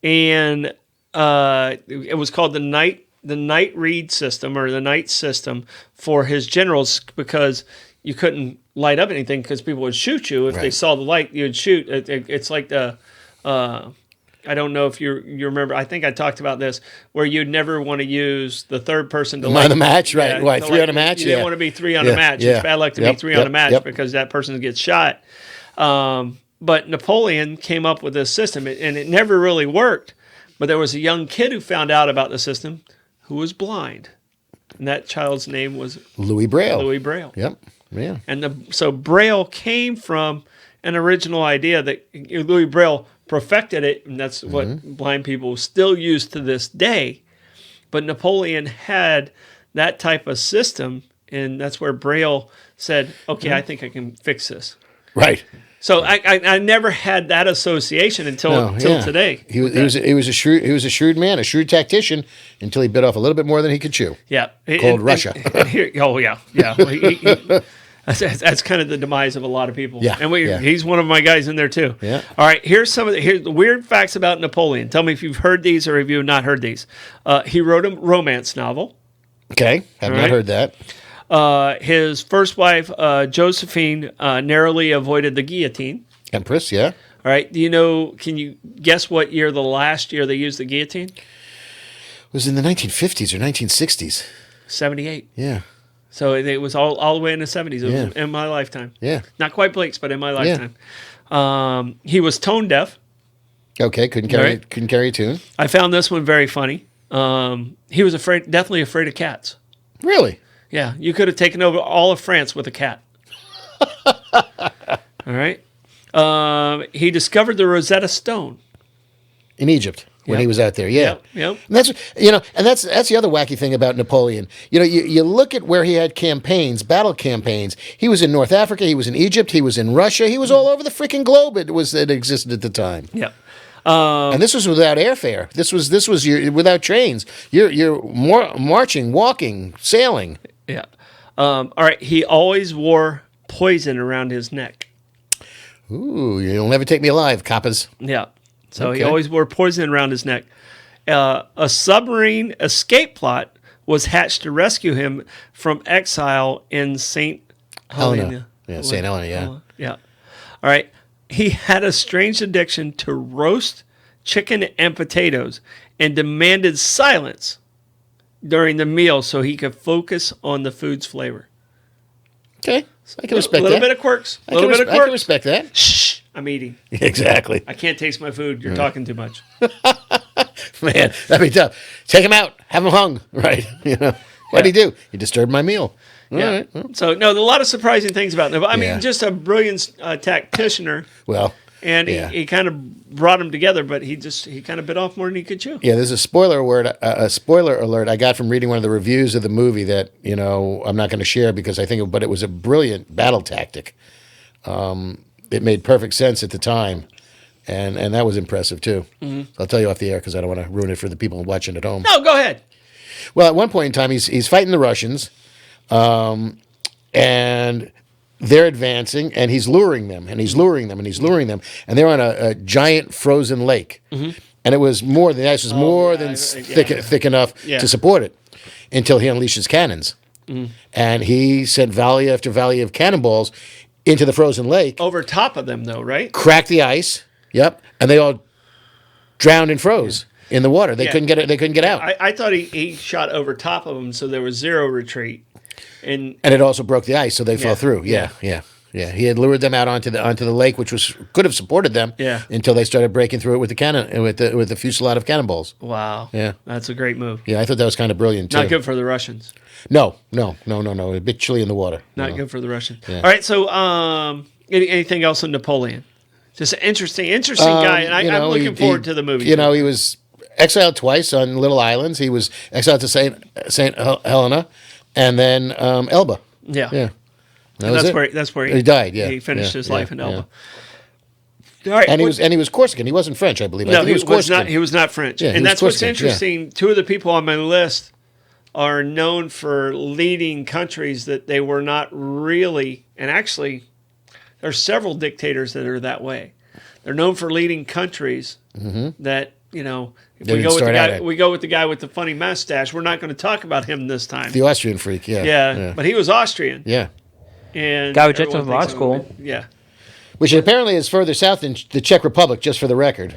And it was called the night read system, or the night system, for his generals, because you couldn't light up anything because people would shoot you. If they saw the light, you would shoot. It's like the... I don't know if you remember. I think I talked about this, where you'd never want to use the third person to on the match, right? Right, 3 on a match. You didn't want to be 3 on a match. Yeah. It's bad luck to be 3 on a match because that person gets shot. But Napoleon came up with this system, and it never really worked. But there was a young kid who found out about the system who was blind, and that child's name was Louis Braille. Louis Braille. Yep. Yeah. And so Braille came from an original idea that Louis Braille perfected it, and that's what blind people still use to this day. But Napoleon had that type of system, and that's where Braille said, okay, I think I can fix this. Right. So I never had that association until today. He was a shrewd man, a shrewd tactician, until he bit off a little bit more than he could chew. Yeah. Called Russia. Yeah. Well, That's kind of the demise of a lot of people. Yeah, And yeah. he's one of my guys in there too. Yeah. All right. Here's the weird facts about Napoleon. Tell me if you've heard these or if you've not heard these. He wrote a romance novel. Okay, have not right. heard that. His first wife, Josephine, narrowly avoided the guillotine. Empress, yeah. All right. Can you guess what year, the last year they used the guillotine? It was in the 1950s or 1960s. 78. Yeah, So it was all the way in the 70s. It was Yeah. in my lifetime. yeah. Not quite Blake's, but in my lifetime. He was tone deaf. Okay, couldn't carry a tune. I found this one very funny. He was definitely afraid of cats. Really? Yeah, you could have taken over all of France with a cat. All right. He discovered the Rosetta Stone. In Egypt when Yep. he was out there, yeah. Yep. And that's the other wacky thing about Napoleon. You look at where he had campaigns, battle campaigns. He was in North Africa, he was in Egypt, he was in Russia, he was all over the freaking globe. It existed at the time. Yep. And this was without airfare. This was without trains. You're marching, walking, sailing. Yeah. All right. He always wore poison around his neck. Ooh, you'll never take me alive, Kappas. Yeah. So he Okay. always wore poison around his neck. A submarine escape plot was hatched to rescue him from exile in St. Helena. Yeah, St. Helena, yeah. Yeah. All right. He had a strange addiction to roast chicken and potatoes and demanded silence during the meal so he could focus on the food's flavor. Okay, I can respect A little that. bit of quirks. I can respect that. Shh, I'm eating. Exactly. I can't taste my food. You're talking too much. Man, that'd be tough. Take him out. Have him hung. Right. What'd he do? He disturbed my meal. All Yeah. right. Well, So, no, a lot of surprising things about him. I mean, Yeah. just a brilliant tacticianer. well, And Yeah. he kind of brought them together, but he kind of bit off more than he could chew. yeah, there's a spoiler alert I got from reading one of the reviews of the movie that, I'm not going to share because but it was a brilliant battle tactic. It made perfect sense at the time. And that was impressive too. So I'll tell you off the air because I don't want to ruin it for the people watching at home. No, go ahead. Well, at one point in time, he's fighting the Russians, and they're advancing, and he's luring them, and he's luring them, and he's luring them, and they're on a giant frozen lake, and it was the ice was more than thick enough Yeah. to support it until he unleashes cannons, and he sent volley after volley of cannonballs into the frozen lake, Over top of them, though, right? cracked the ice, and they all drowned and froze in the water. They Yeah. couldn't get it. They couldn't get out. I thought he shot over top of them, so there was zero retreat. And And it also broke the ice, so they fell through. yeah. Yeah. He had lured them out onto the lake, which could have supported them. Yeah. Until they started breaking through it with the fusillade of cannonballs. wow. Yeah. That's a great move. Yeah, I thought that was kind of brilliant too. Not good for the Russians. No. A bit chilly in the water. Not good for the Russians. Yeah. All right, so anything else on Napoleon? Just an interesting guy, and I'm looking forward to the movie. He was exiled twice on little islands. He was exiled to Saint Helena, and then Elba. Yeah. Yeah. And that's where he died. Yeah, he finished Yeah, his life in yeah. Elba. All right, And he was Corsican. He wasn't French, I believe. I no, think he was Corsican. not. He was not French, Yeah, he and was that's what's Corsican, yeah. interesting. Two of the people on my list are known for leading countries that they were not really, and actually, there are several dictators that are that way. They're known for leading countries that if They didn't start out at- we go with the guy with the funny mustache. We're not going to talk about him this time. The Austrian freak. Yeah. yeah, but he was Austrian. Yeah. And Guy with Jets everyone of law thinks of him. school. Yeah, Which apparently is further south than the Czech Republic, just for the record.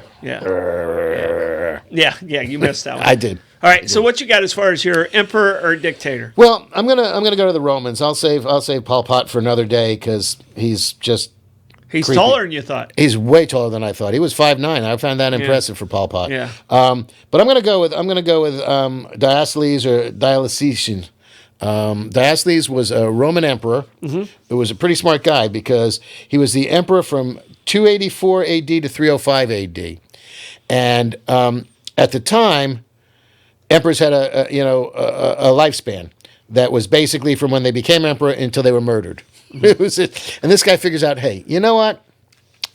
yeah. You missed that one. I did. All right, so what you got as far as your emperor or dictator? Well, I'm gonna go to the Romans. I'll save Pol Pot for another day because he's He's creepy. taller than you thought. He's way taller than I thought. He was 5'9". I found that impressive for Pol Pot. Yeah. But I'm gonna go with Diocles or Diocletian. Diocles was a Roman emperor. Who was a pretty smart guy because he was the emperor from 284 A.D. to 305 A.D. And at the time, emperors had a lifespan that was basically from when they became emperor until they were murdered. And this guy figures out, hey, you know what?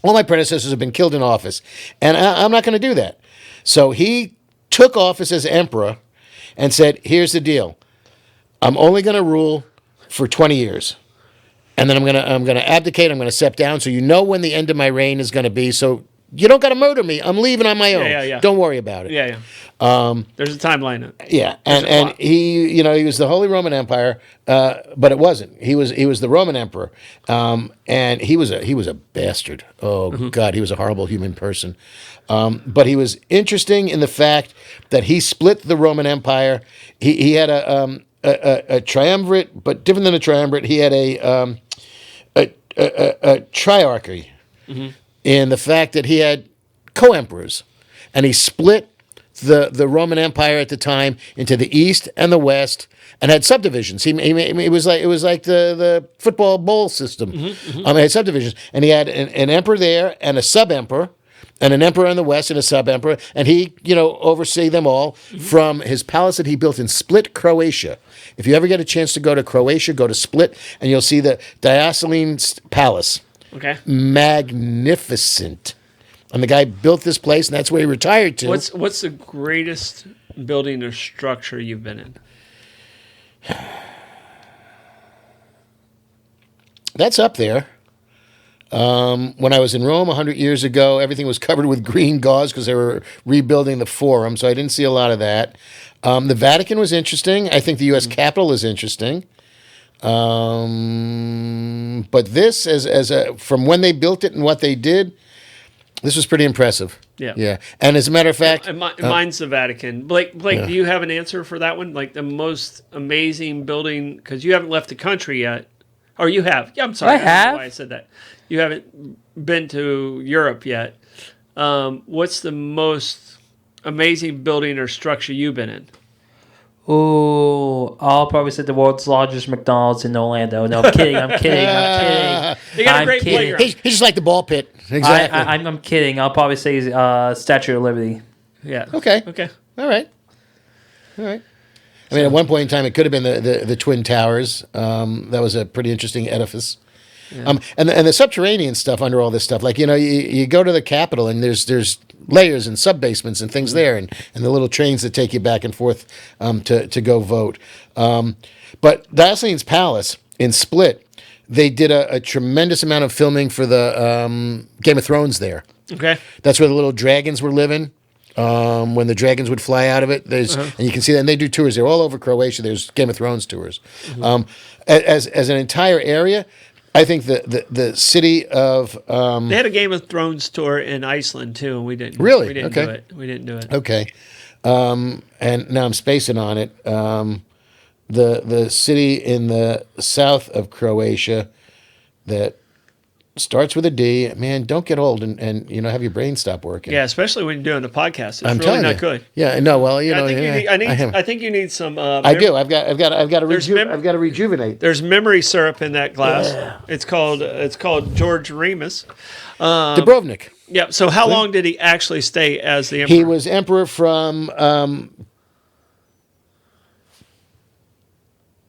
All my predecessors have been killed in office, and I'm not going to do that. So he took office as emperor and said, here's the deal. I'm only going to rule for 20 years. and then I'm gonna abdicate. I'm gonna step down, so you know when the end of my reign is gonna be. So you don't got to murder me. I'm leaving on my own. Yeah. Don't worry about it. Yeah. There's a timeline. Yeah, and he, he was the Holy Roman Empire, but it wasn't. He was the Roman Emperor, and he was a bastard. Oh God, he was a horrible human person. But he was interesting in the fact that he split the Roman Empire. He had a triumvirate, but different than a triumvirate. He had a triarchy in the fact that he had co-emperors, and he split the Roman Empire at the time into the East and the West, and had subdivisions. It was like the football bowl system. He had subdivisions, and he had an emperor there and a sub-emperor, and an emperor in the West and a sub-emperor, and he, oversee them all from his palace that he built in Split, Croatia. If you ever get a chance to go to Croatia, go to Split, and you'll see the Diocletian's Palace. Okay. Magnificent. And the guy built this place, and that's where he retired to. What's the greatest building or structure you've been in? That's up there. When I was in Rome 100 years ago, everything was covered with green gauze because they were rebuilding the Forum, so I didn't see a lot of that. The Vatican was interesting. I think the U.S. Capitol is interesting. But this, from when they built it and what they did, this was pretty impressive. Yeah. And as a matter of fact... Mine's the Vatican. Blake, do you have an answer for that one? Like the most amazing building, because you haven't left the country yet. Or you have. Yeah, I'm sorry. I have. don't know why I said that. You haven't been to Europe yet. What's the most amazing building or structure you've been in? Ooh, I'll probably say the world's largest McDonald's in Orlando. No, I'm kidding. They got a great playground. He's just like the ball pit. Exactly. I'm kidding. I'll probably say Statue of Liberty. Yeah. Okay. All right. I mean, at one point in time, it could have been the Twin Towers. That was a pretty interesting edifice. Yeah. And the subterranean stuff under all this stuff, like you go to the Capitol and there's layers and sub-basements and things there, and the little trains that take you back and forth to go vote. But Diocletian's Palace in Split, they did a tremendous amount of filming for the Game of Thrones there. Okay, that's where the little dragons were living. When the dragons would fly out of it, and you can see that. And they do tours. They're all over Croatia. There's Game of Thrones tours. As an entire area, I think the city of they had a Game of Thrones tour in Iceland too, and we didn't. Really? We didn't do it. We didn't do it. Okay. And now I'm spacing on it. The city in the south of Croatia that starts with a D. Man, don't get old and have your brain stop working. Yeah, especially when you're doing a podcast. It's I'm really not you. good. Yeah, no. Well, I think you need some. I do. I've got to rejuvenate. There's memory syrup in that glass. Yeah. It's called George Remus. Dubrovnik. Yeah. So how long did he actually stay as the emperor? He was emperor from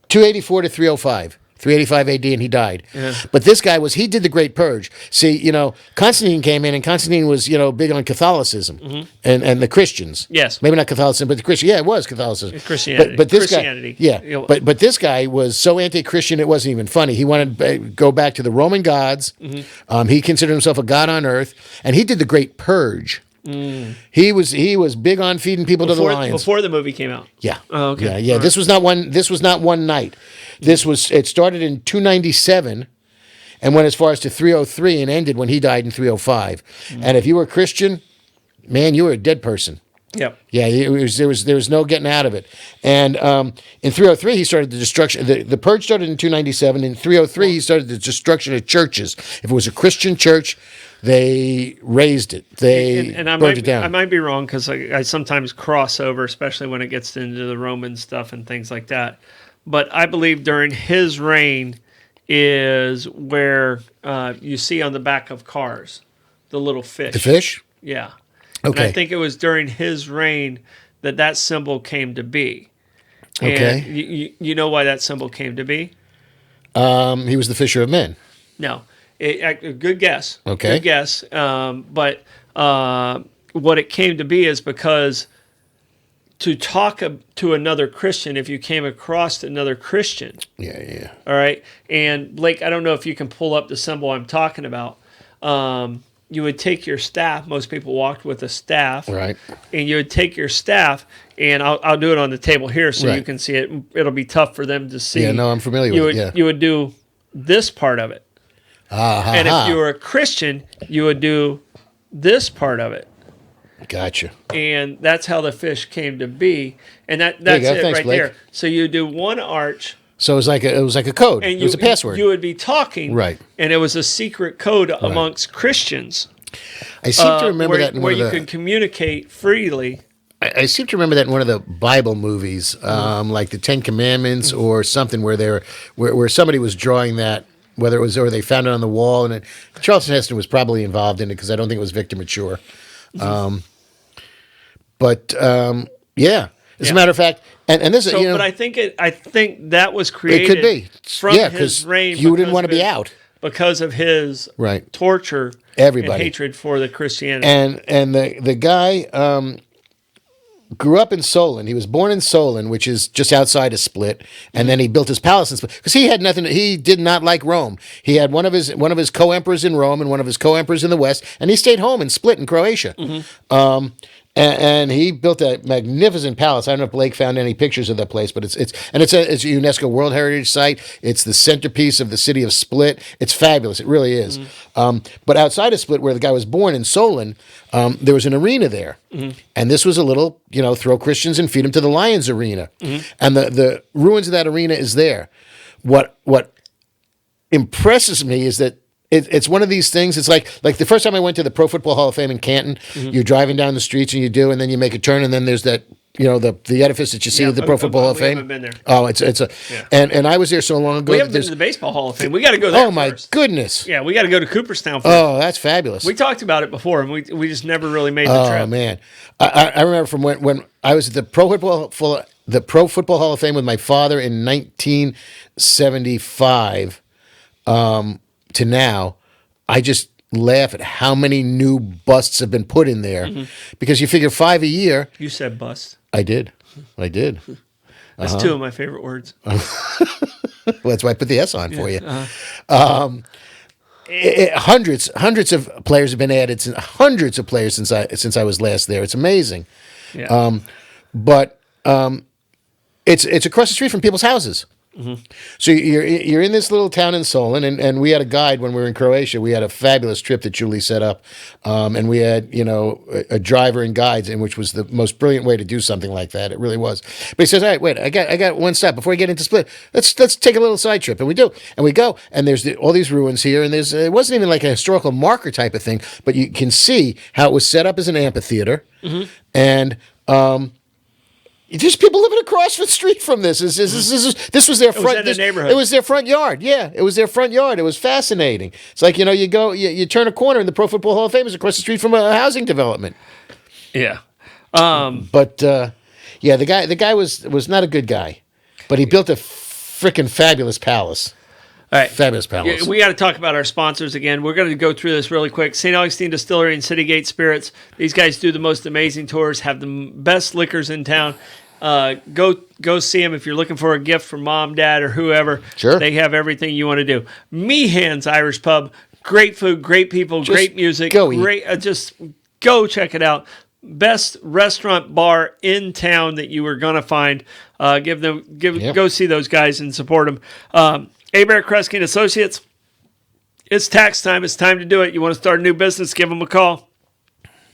284 to 305. 385 AD, and he died. Yeah. But this guy he did the Great Purge. See, Constantine came in, and Constantine was, big on Catholicism and the Christians. Yes. Maybe not Catholicism, but the Christian. Yeah, it was Catholicism. It's Christianity. But this Christianity. guy, yeah. But this guy was so anti-Christian, it wasn't even funny. He wanted to go back to the Roman gods. He considered himself a god on earth, and he did the Great Purge. He was big on feeding people to the lions before the movie came out. Yeah. Oh, okay. Yeah. This was not one night. It started in 297 and went as far as to 303 and ended when he died in 305. And if you were a Christian, man, you were a dead person. Yep. Yeah, there was no getting out of it. And in 303 he started the destruction. The purge started in 297. In 303 he started the destruction of churches. If it was a Christian church, they razed it. They burned it down. I might be wrong because I sometimes cross over, especially when it gets into the Roman stuff and things like that. But I believe during his reign is where you see on the back of cars the little fish. The fish? Yeah. Okay. And I think it was during his reign that symbol came to be. Okay. And you know why that symbol came to be? He was the fisher of men. No. Good guess. Okay. Good guess. But what it came to be is because to talk to another Christian if you came across another Christian. Yeah. All right. And Blake, I don't know if you can pull up the symbol I'm talking about. You would take your staff. Most people walked with a staff. Right. And you would take your staff, and I'll do it on the table here so you can see it. It'll be tough for them to see. Yeah, no, I'm familiar with it. Yeah. You would do this part of it. And if you were a Christian, you would do this part of it. Gotcha. And that's how the fish came to be. And that's it. Thanks, right Blake. There. So you do one arch. So it was like a code. And it was a password. You would be talking. Right. And it was a secret code amongst Christians. I seem to remember that in where one of you could communicate freely. I seem to remember that in one of the Bible movies, like the Ten Commandments or something, where somebody was drawing that, whether it was or they found it on the wall, and Charlton Heston was probably involved in it because I don't think it was Victor Mature. Yeah. As a matter of fact, and this, so, but I think that was created. It could be from his reign. You didn't want to be out because of his torture, and hatred for the Christianity. And the guy grew up in Solon. He was born in Solon, which is just outside of Split, and then he built his palace in Split because he had nothing. He did not like Rome. He had one of his co-emperors in Rome and one of his co-emperors in the West, and he stayed home in Split in Croatia. And he built a magnificent palace. I don't know if Blake found any pictures of that place, but it's a UNESCO World Heritage Site. It's the centerpiece of the city of Split. It's fabulous. It really is. But outside of Split, where the guy was born in Solon, there was an arena there, and this was a little, throw Christians and feed them to the lions arena. And the ruins of that arena is there. What impresses me is that it's one of these things. It's like the first time I went to the Pro Football Hall of Fame in Canton. You're driving down the streets and then you make a turn, and then there's that the edifice that you see at the Pro Football Hall of Fame. We haven't been there. Oh, and I was there so long ago. We haven't been to the Baseball Hall of Fame. We got to go there. Oh my goodness! Yeah, we got to go to Cooperstown first. Oh, that's fabulous. We talked about it before, and we just never really made the trip. Oh man, I remember from when I was at the Pro Football Hall of Fame with my father in 1975. To now, I just laugh at how many new busts have been put in there because you figure 5 a year. You said bust. I did. That's two of my favorite words. Well, that's why I put the S on for you. Hundreds of players have been added. Hundreds of players since I was last there. It's amazing. Yeah. But it's across the street from people's houses. So you're in this little town in Solon, and we had a guide when we were in Croatia. We had a fabulous trip that Julie set up, and we had a driver and guides, which was the most brilliant way to do something like that. It really was. But he says, "All right, wait, I got one step before we get into Split. Let's take a little side trip," and we do, and we go, and there's all these ruins here, and it wasn't even like a historical marker type of thing, but you can see how it was set up as an amphitheater, and there's people living across the street from this. This was their front. Neighborhood. It was their front yard. Yeah, it was their front yard. It was fascinating. It's like you turn a corner, and the Pro Football Hall of Fame is across the street from a housing development. Yeah, the guy was not a good guy, but he built a freaking fabulous palace. All right. Fabulous palace. We got to talk about our sponsors again. We're going to go through this really quick. St. Augustine Distillery and Citygate Spirits. These guys do the most amazing tours, have the best liquors in town. Go see them if you're looking for a gift for mom, dad, or whoever. Sure. They have everything you want to do. Meehan's Irish Pub. Great food, great people, great music. Just go check it out. Best restaurant bar in town that you were going to find. Go see those guys and support them. Abear Kresge and Associates. It's tax time. It's time to do it. You want to start a new business, give them a call.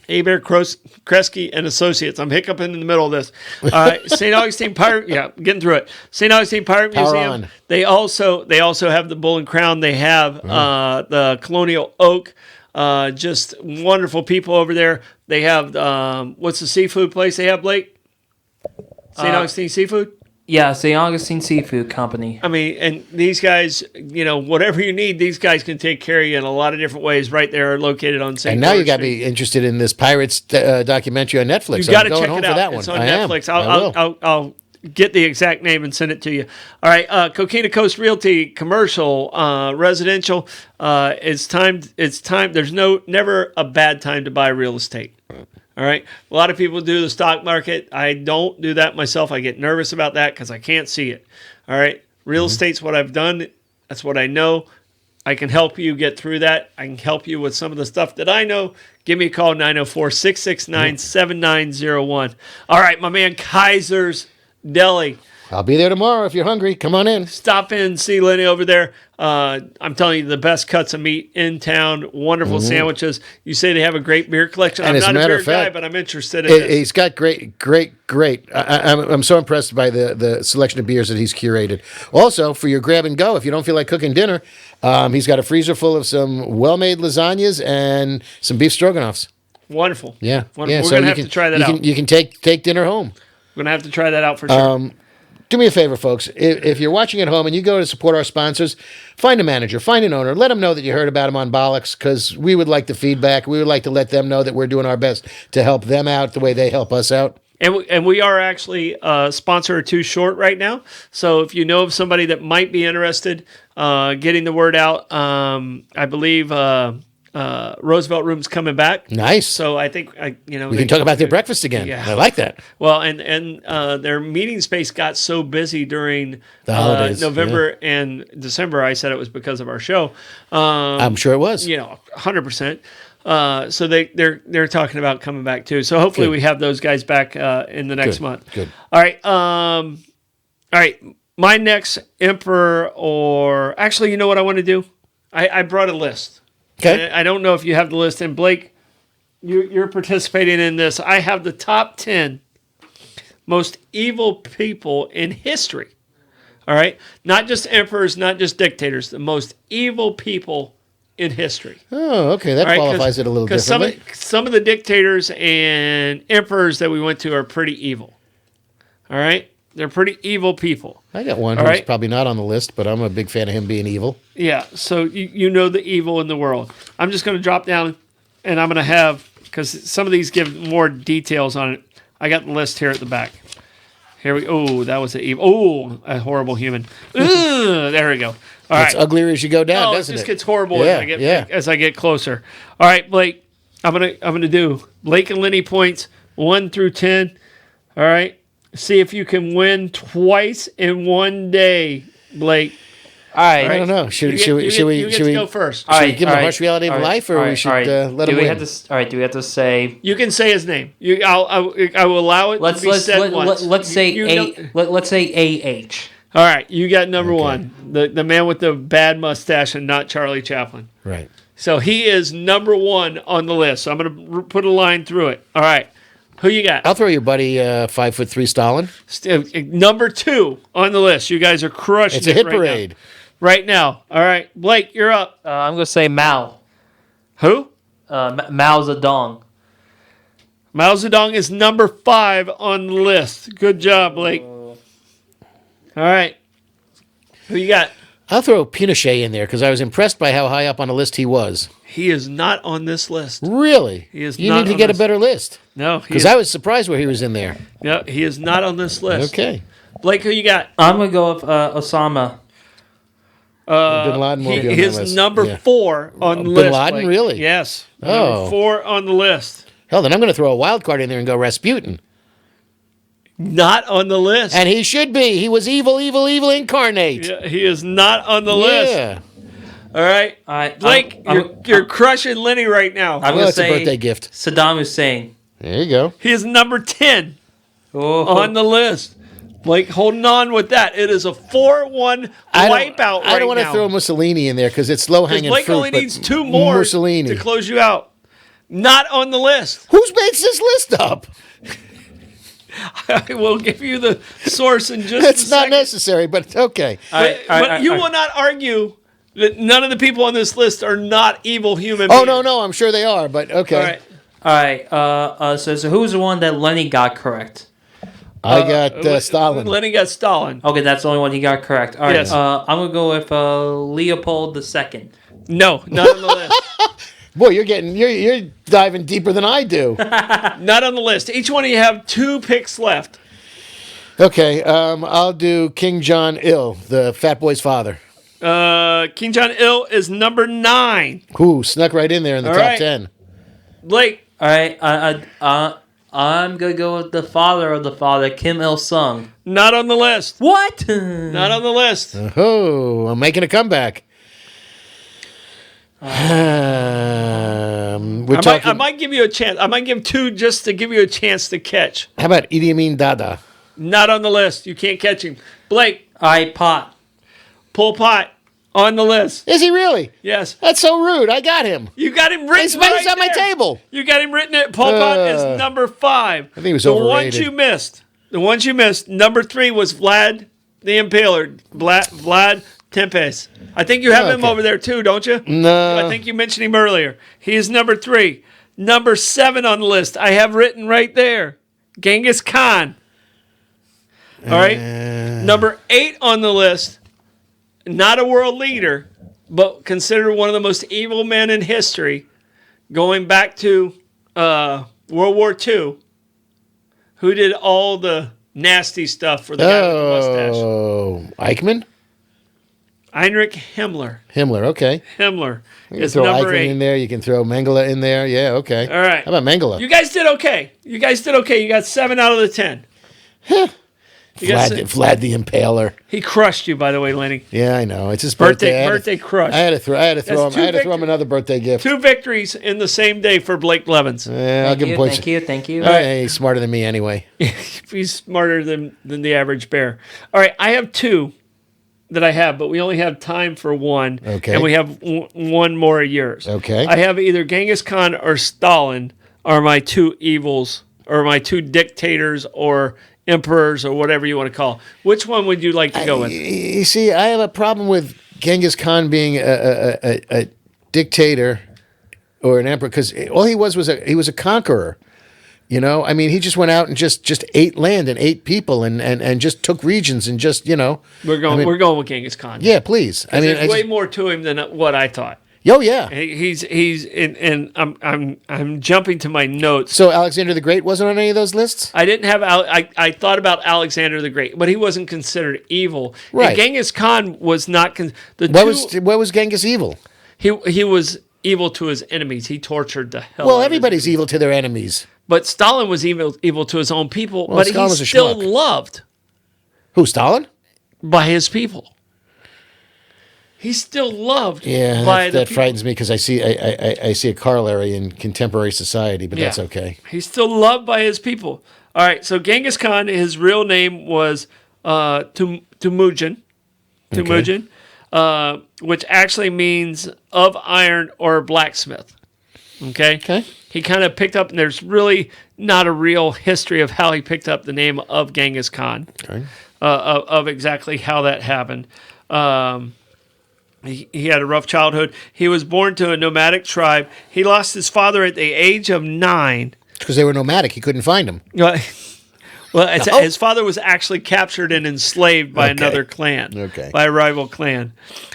Abear Kresge and Associates. I'm hiccuping in the middle of this. All right. St. Augustine Pirate. Yeah, getting through it. St. Augustine Pirate Museum. They also have the Bull and Crown. They have the Colonial Oak. Just wonderful people over there. They have what's the seafood place they have, Blake? St. Augustine Seafood? Yeah, St. Augustine Seafood Company. I mean, and these guys, whatever you need, these guys can take care of you in a lot of different ways. Right there, located on St. And now you got to be interested in this Pirates documentary on Netflix. You got to check it out. It's on Netflix. I'll get the exact name and send it to you. All right, Coquina Coast Realty, commercial, residential. It's time. There's never a bad time to buy real estate. All right. A lot of people do the stock market. I don't do that myself. I get nervous about that because I can't see it. All right. Real estate's what I've done. That's what I know. I can help you get through that. I can help you with some of the stuff that I know. Give me a call, 904-669-7901. All right, my man Kaiser's Deli. I'll be there tomorrow if you're hungry. Come on in. Stop in, see Lenny over there. I'm telling you, the best cuts of meat in town. Wonderful sandwiches. You say they have a great beer collection. And I'm not a beer guy, fact, but I'm interested in this. He's got great. I'm so impressed by the selection of beers that he's curated. Also, for your grab and go, if you don't feel like cooking dinner, he's got a freezer full of some well-made lasagnas and some beef stroganoffs. Wonderful. Yeah. Wonderful. Yeah. We're So going to you have to try that out. You can take dinner home. We're going to have to try that out for sure. Do me a favor, folks. If you're watching at home and you go to support our sponsors, find a manager, find an owner, let them know that you heard about them on Bollox, because we would like the feedback. We would like to let them know that we're doing our best to help them out the way they help us out. And we are actually a sponsor or two short right now. So if you know of somebody that might be interested, getting the word out, I believe Roosevelt Room's coming back. Nice. So I think we can talk about their breakfast again. Yeah. I like that. Well, and their meeting space got so busy during The holidays, November and December. I said it was because of our show. I'm sure it was. 100%. So they're talking about coming back too. So hopefully we have those guys back in the next month. Good. All right. All right. My next emperor, or actually, you know what I want to do? I brought a list. Okay. I don't know if you have the list. And Blake, you're participating in this. I have the top 10 most evil people in history. All right? Not just emperors, not just dictators. The most evil people in history. Oh, okay. That qualifies it a little differently. Some of the dictators and emperors that we went to are pretty evil. All right? They're pretty evil people. I got one who's probably not on the list, but I'm a big fan of him being evil. Yeah, so you know the evil in the world. I'm just going to drop down, and I'm going to have, because some of these give more details on it. I got the list here at the back. Here we. Oh, that was an evil. Oh, a horrible human. There we go. All right. It's uglier as you go down, doesn't it? Just it? gets horrible as I get closer. All right, Blake. I'm gonna do Blake and Lenny points 1 through 10. All right. See if you can win twice in one day, Blake. All right. I don't know. Should we go first? Should we give him a harsh reality of life, or we should let him win? Do we have to say? You can say his name. I will allow it to be said once. Let's say let's say AH. All right, you got number one, the man with the bad mustache and not Charlie Chaplin. Right. So he is number one on the list. So I'm going to put a line through it. All right. Who you got? I'll throw your buddy 5'3" Stalin. Number two on the list. You guys are crushing it. It's a hit parade. Right now. All right. Blake, you're up. I'm going to say Mao. Who? Mao Zedong. Mao Zedong is number 5 on the list. Good job, Blake. All right. Who you got? I'll throw Pinochet in there because I was impressed by how high up on the list he was. He is not on this list. Really? He is. You need to get a better list. No, because I was surprised where he was in there. No, he is not on this list. Okay. Blake, who you got? I'm gonna go with Osama. Bin Laden will be on the list. He is number 4 on the list. Bin Laden, Blake. really? Yes. Number 4 on the list. Hell, then I'm going to throw a wild card in there and go Rasputin. Not on the list. And he should be. He was evil incarnate. Yeah, he is not on the list. All right. Blake, you're crushing Lenny right now. I'm going to say a birthday gift. Saddam Hussein. There you go. He is number 10 on the list. Blake, holding on with that. It is a 4-1 wipeout right now. I don't want to throw Mussolini in there because it's low-hanging fruit. Blake only needs 2 more Mussolini to close you out. Not on the list. Who's makes this list up? I will give you the source in just It's not necessary, but okay. But you will not argue that none of the people on this list are not evil human beings. Oh, no, I'm sure they are, but okay. All right. So who's the one that Lenny got correct? I got Stalin. Lenny got Stalin. Okay, that's the only one he got correct. All right. Yes. I'm going to go with Leopold II. No, not on the list. Boy, you're diving deeper than I do. Not on the list. Each one of you have 2 picks left. Okay, I'll do King John Il, the fat boy's father. King John Il is number 9. Ooh, snuck right in there in the top 10. Blake, All right, I'm gonna go with the father of the father, Kim Il Sung. Not on the list. What? Not on the list. Oh, I'm making a comeback. We're talking. I might give you a chance. I might give two just to give you a chance to catch. How about Idi Amin Dada? Not on the list. You can't catch him. Blake, All right, Pot. Pol Pot on the list. Is he really? Yes. That's so rude. I got him. You got him written He's right on my there. table. You got him written at Pol Pot is number 5. I think he was the overrated. ones you missed. The ones you missed. Number 3 was Vlad the Impaler. Vlad Tempes. I think you have him Okay. over there too, don't you? No. I think you mentioned him earlier. He is number 3. Number 7 on the list. I have written right there. Genghis Khan. All right. Number 8 on the list. Not a world leader, but considered one of the most evil men in history, going back to World War II, who did all the nasty stuff for the guy with the mustache. Oh, Eichmann? Heinrich Himmler. Himmler, okay. Himmler You can is throw number Eichmann 8. in there. You can throw Mengele in there. Yeah, okay. All right. How about Mengele? You guys did okay. You got 7 out of the 10. You got Vlad the Impaler. He crushed you, by the way, Lenny. Yeah, I know. It's his birthday. Birthday crush. I had to throw That's him another birthday gift. 2 victories in the same day for Blake Blevins. I'll give him points. Thank you. Hey, he's smarter than me anyway. He's smarter than the average bear. All right, I have 2 that I have, but we only have time for 1. Okay. And we have one more of yours. Okay. I have either Genghis Khan or Stalin are my 2 evils, or my 2 dictators or emperors or whatever you want to call. Which one would you like to go with? You see, I have a problem with Genghis Khan being a dictator or an emperor because all he was a conqueror. You know, I mean, he just went out and just ate land and ate people and just took regions and just, you know. We're going with Genghis Khan. Yeah, please. I mean, there's way more to him than what I thought. Oh yeah. He's and I'm jumping to my notes. So Alexander the Great wasn't on any of those lists? I didn't have I thought about Alexander the Great, but he wasn't considered evil. Right. And Genghis Khan was not What was Genghis evil? he was evil to his enemies. He tortured the hell. Well, out of everybody's evil to their enemies. But Stalin was evil to his own people, but Stalin he's was a still schmuck. loved Who, Stalin? by his people. He's still loved Yeah, by the that people. frightens me because I see a corollary in contemporary society, but that's Yeah. okay. He's still loved by his people. All right, so Genghis Khan, his real name was Temujin, which actually means of iron or blacksmith. Okay? Okay. He kind of picked up, and there's really not a real history of how he picked up the name of Genghis Khan, Okay. of exactly how that happened. He had a rough childhood. He was born to a nomadic tribe. He lost his father at the age of 9. Because they were nomadic. He couldn't find them. His father was actually captured and enslaved by another clan, by a rival clan.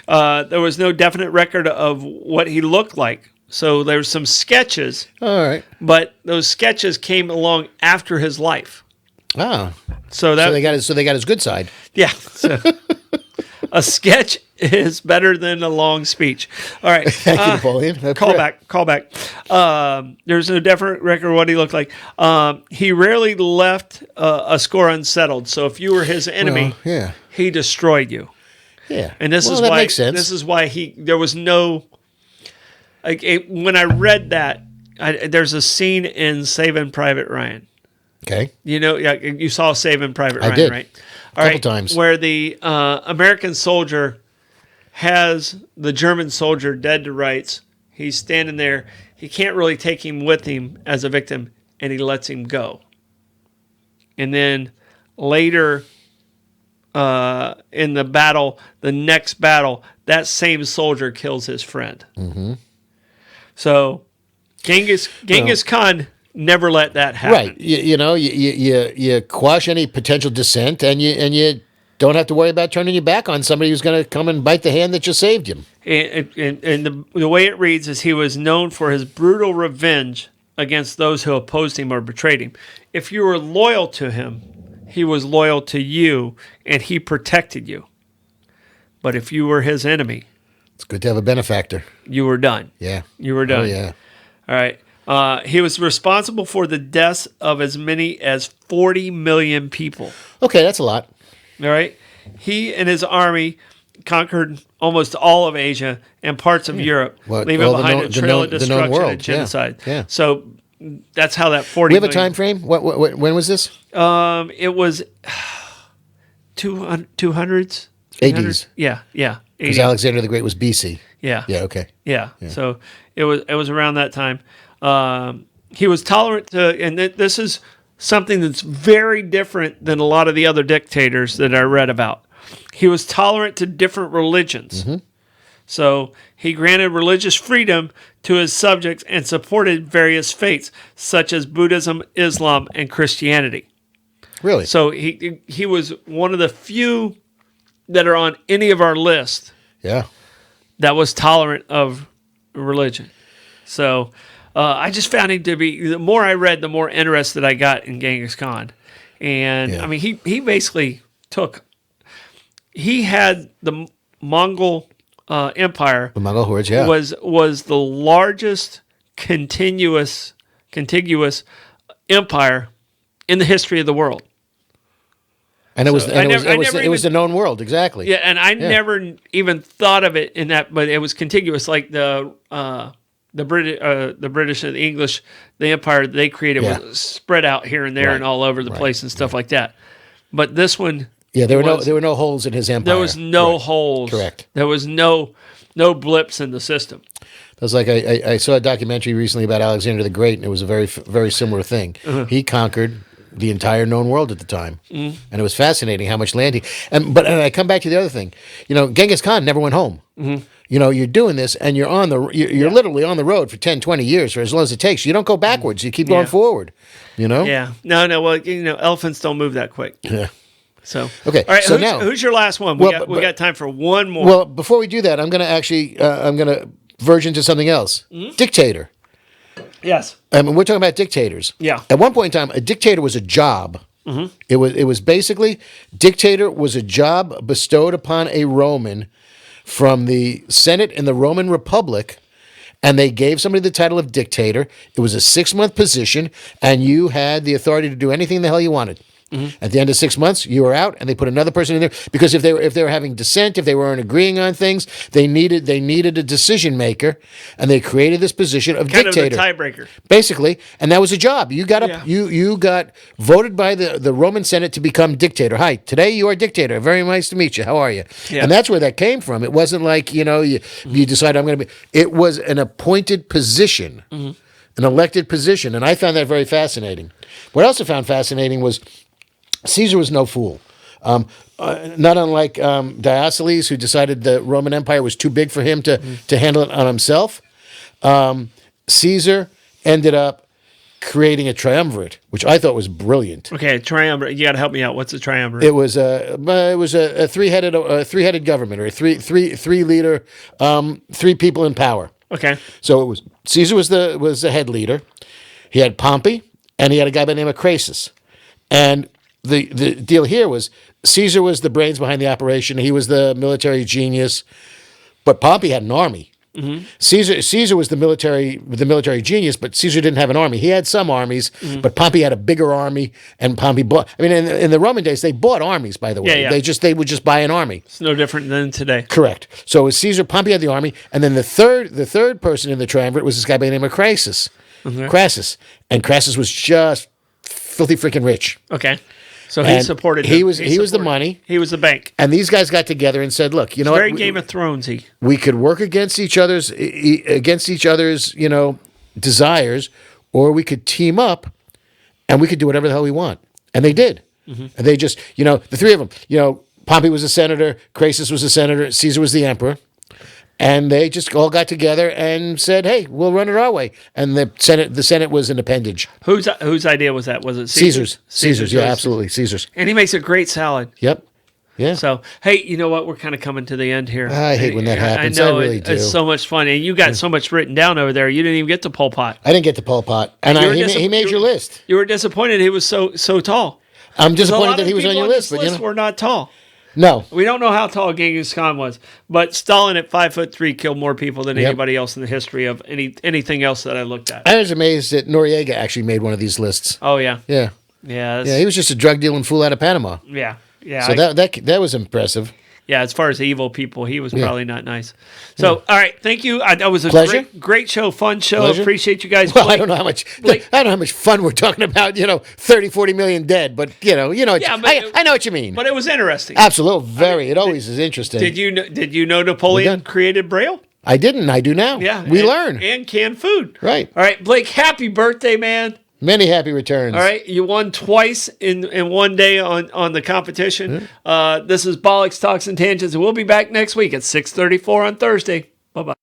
There was no definite record of what he looked like. So there were some sketches, All right. but those sketches came along after his life. Oh. So they got his good side. Yeah. So a sketch is better than a long speech. All right. Thank you, Napoleon. Call back. There's no definite record of what he looked like. He rarely left a score unsettled. So if you were his enemy, yeah. he destroyed you. Yeah. And this is that why makes sense. This is why there was no. When I read that, there's a scene in Saving Private Ryan. Okay. You know, you saw Saving Private Ryan, did. right? Couple times. Where the American soldier has the German soldier dead to rights. He's standing there. He can't really take him with him as a victim, and he lets him go. And then later in the battle, the next battle, that same soldier kills his friend. Mm-hmm. So Genghis Khan never let that happen. Right. You quash any potential dissent, and you don't have to worry about turning your back on somebody who's going to come and bite the hand that just saved you. And the way it reads is he was known for his brutal revenge against those who opposed him or betrayed him. If you were loyal to him, he was loyal to you, and he protected you. But if you were his enemy, It's good to have a benefactor. you were done. Yeah. You were done. Oh, yeah. All right. He was responsible for the deaths of as many as 40 million people. Okay, that's a lot. All right. He and his army conquered almost all of Asia and parts of Europe, leaving behind a trail of destruction and genocide. Yeah. So that's how that 40 We have a million time frame? When was this? It was 200s. ADs. Yeah. Because 80. Alexander the Great was BC. Yeah. Yeah, okay. Yeah. So it was around that time. He was tolerant to, and this is something that's very different than a lot of the other dictators that I read about. He was tolerant to different religions. Mm-hmm. So he granted religious freedom to his subjects and supported various faiths, such as Buddhism, Islam, and Christianity. Really? So he was one of the few that are on any of our list Yeah. that was tolerant of religion. So I just found him to be, the more I read, the more interested I got in Genghis Khan. And Yeah. I mean, he basically he had the Mongol Empire. The Mongol hordes, yeah. was the largest contiguous empire in the history of the world. And it was So it was the known world, exactly. Yeah, and I never even thought of it in that, but it was contiguous, like the British and the English, the empire they created was spread out here and there and all over the place and stuff like that. But this one, there were no holes in his empire. there was no holes. Correct. There was no blips in the system. It was like I saw a documentary recently about Alexander the Great, and it was a very similar thing. He conquered the entire known world at the time, and it was fascinating how much land he. And I come back to the other thing. Genghis Khan never went home. You're doing this, and you're literally on the road for 10, 20 years, for as long as it takes. You don't go backwards. You keep going forward. Yeah. No. Well, elephants don't move that quick. Yeah. So okay. All right. So who's your last one? We got time for one more. Well, before we do that, I'm going to verge into something else. Dictator. Yes. I mean, we're talking about dictators. Yeah. At one point in time, a dictator was a job. It was basically, dictator was a job bestowed upon a Roman from the Senate in the Roman Republic, and they gave somebody the title of dictator. It was a 6-month position, and you had the authority to do anything the hell you wanted. At the end of 6 months, you were out, and they put another person in there because if they were having dissent, if they weren't agreeing on things, they needed a decision maker, and they created this position of dictator, kind of the tiebreaker, basically, and that was a job. You got you got voted by the Roman Senate to become dictator. Hi, today you are dictator. Very nice to meet you. How are you? Yeah. And that's where that came from. It wasn't like you decide I'm going to be. It was an appointed position, an elected position, and I found that very fascinating. What I also found fascinating was Caesar was no fool. Not unlike Diocles, who decided the Roman Empire was too big for him to handle it on himself. Caesar ended up creating a triumvirate, which I thought was brilliant. Okay, triumvirate. You got to help me out. What's a triumvirate? It was a three-headed government, or a three leader, 3 people in power. Okay. So it was Caesar was the head leader. He had Pompey, and he had a guy by the name of Crassus, and the deal here was Caesar was the brains behind the operation. He was the military genius, but Pompey had an army. Caesar was the military genius, but Caesar didn't have an army. He had some armies, but Pompey had a bigger army, and Pompey bought. I mean, in the Roman days, they bought armies. By the way, they would just buy an army. It's no different than today. Correct. So it was Caesar. Pompey had the army, and then the third person in the triumvirate was this guy by the name of Crassus. Crassus, and Crassus was just filthy freaking rich. Okay. So he supported him. He was the money. He was the bank. And these guys got together and said, "Look, you know Very what? Game of Thronesy. We could work against each other's desires, or we could team up, and we could do whatever the hell we want." And they did. And they just, the 3 of them. Pompey was a senator, Crassus was a senator, Caesar was the emperor. And they just all got together and said, "Hey, we'll run it our way." And the Senate was an appendage. Whose idea was that? Was it Caesar's? Caesar's, yeah, absolutely, Caesar's. And he makes a great salad. Yep. Yeah. So, hey, you know what? We're kind of coming to the end here. I hate when that happens. I know. I really do. It's so much fun. And you got so much written down over there. You didn't even get to Pol Pot. I didn't get to Pol Pot. And he made your list. You were disappointed he was so tall. I'm disappointed that he was on your list. But were not tall. No. We don't know how tall Genghis Khan was, but Stalin at 5'3" killed more people than anybody else in the history of anything else that I looked at. I was amazed that Noriega actually made one of these lists. Oh yeah, Yeah. yeah, Yeah, he was just a drug dealing fool out of Panama. yeah. So that was impressive. Yeah, as far as evil people, he was probably not nice. So, all right, thank you. That was a Pleasure. great show, fun show. Pleasure. Appreciate you guys. Well, Blake, I don't know how much fun we're talking about, 30, 40 million dead, but I know what you mean. but it was interesting. Absolutely, it always is interesting. Did you know Napoleon created Braille? I didn't, I do now. Yeah, we learn. and canned food. Right. All right, Blake. Happy birthday, man. Many happy returns. All right, you won twice in one day on the competition. This is Bollox Talks and Tangents, and we'll be back next week at 6:34 on Thursday. Bye bye.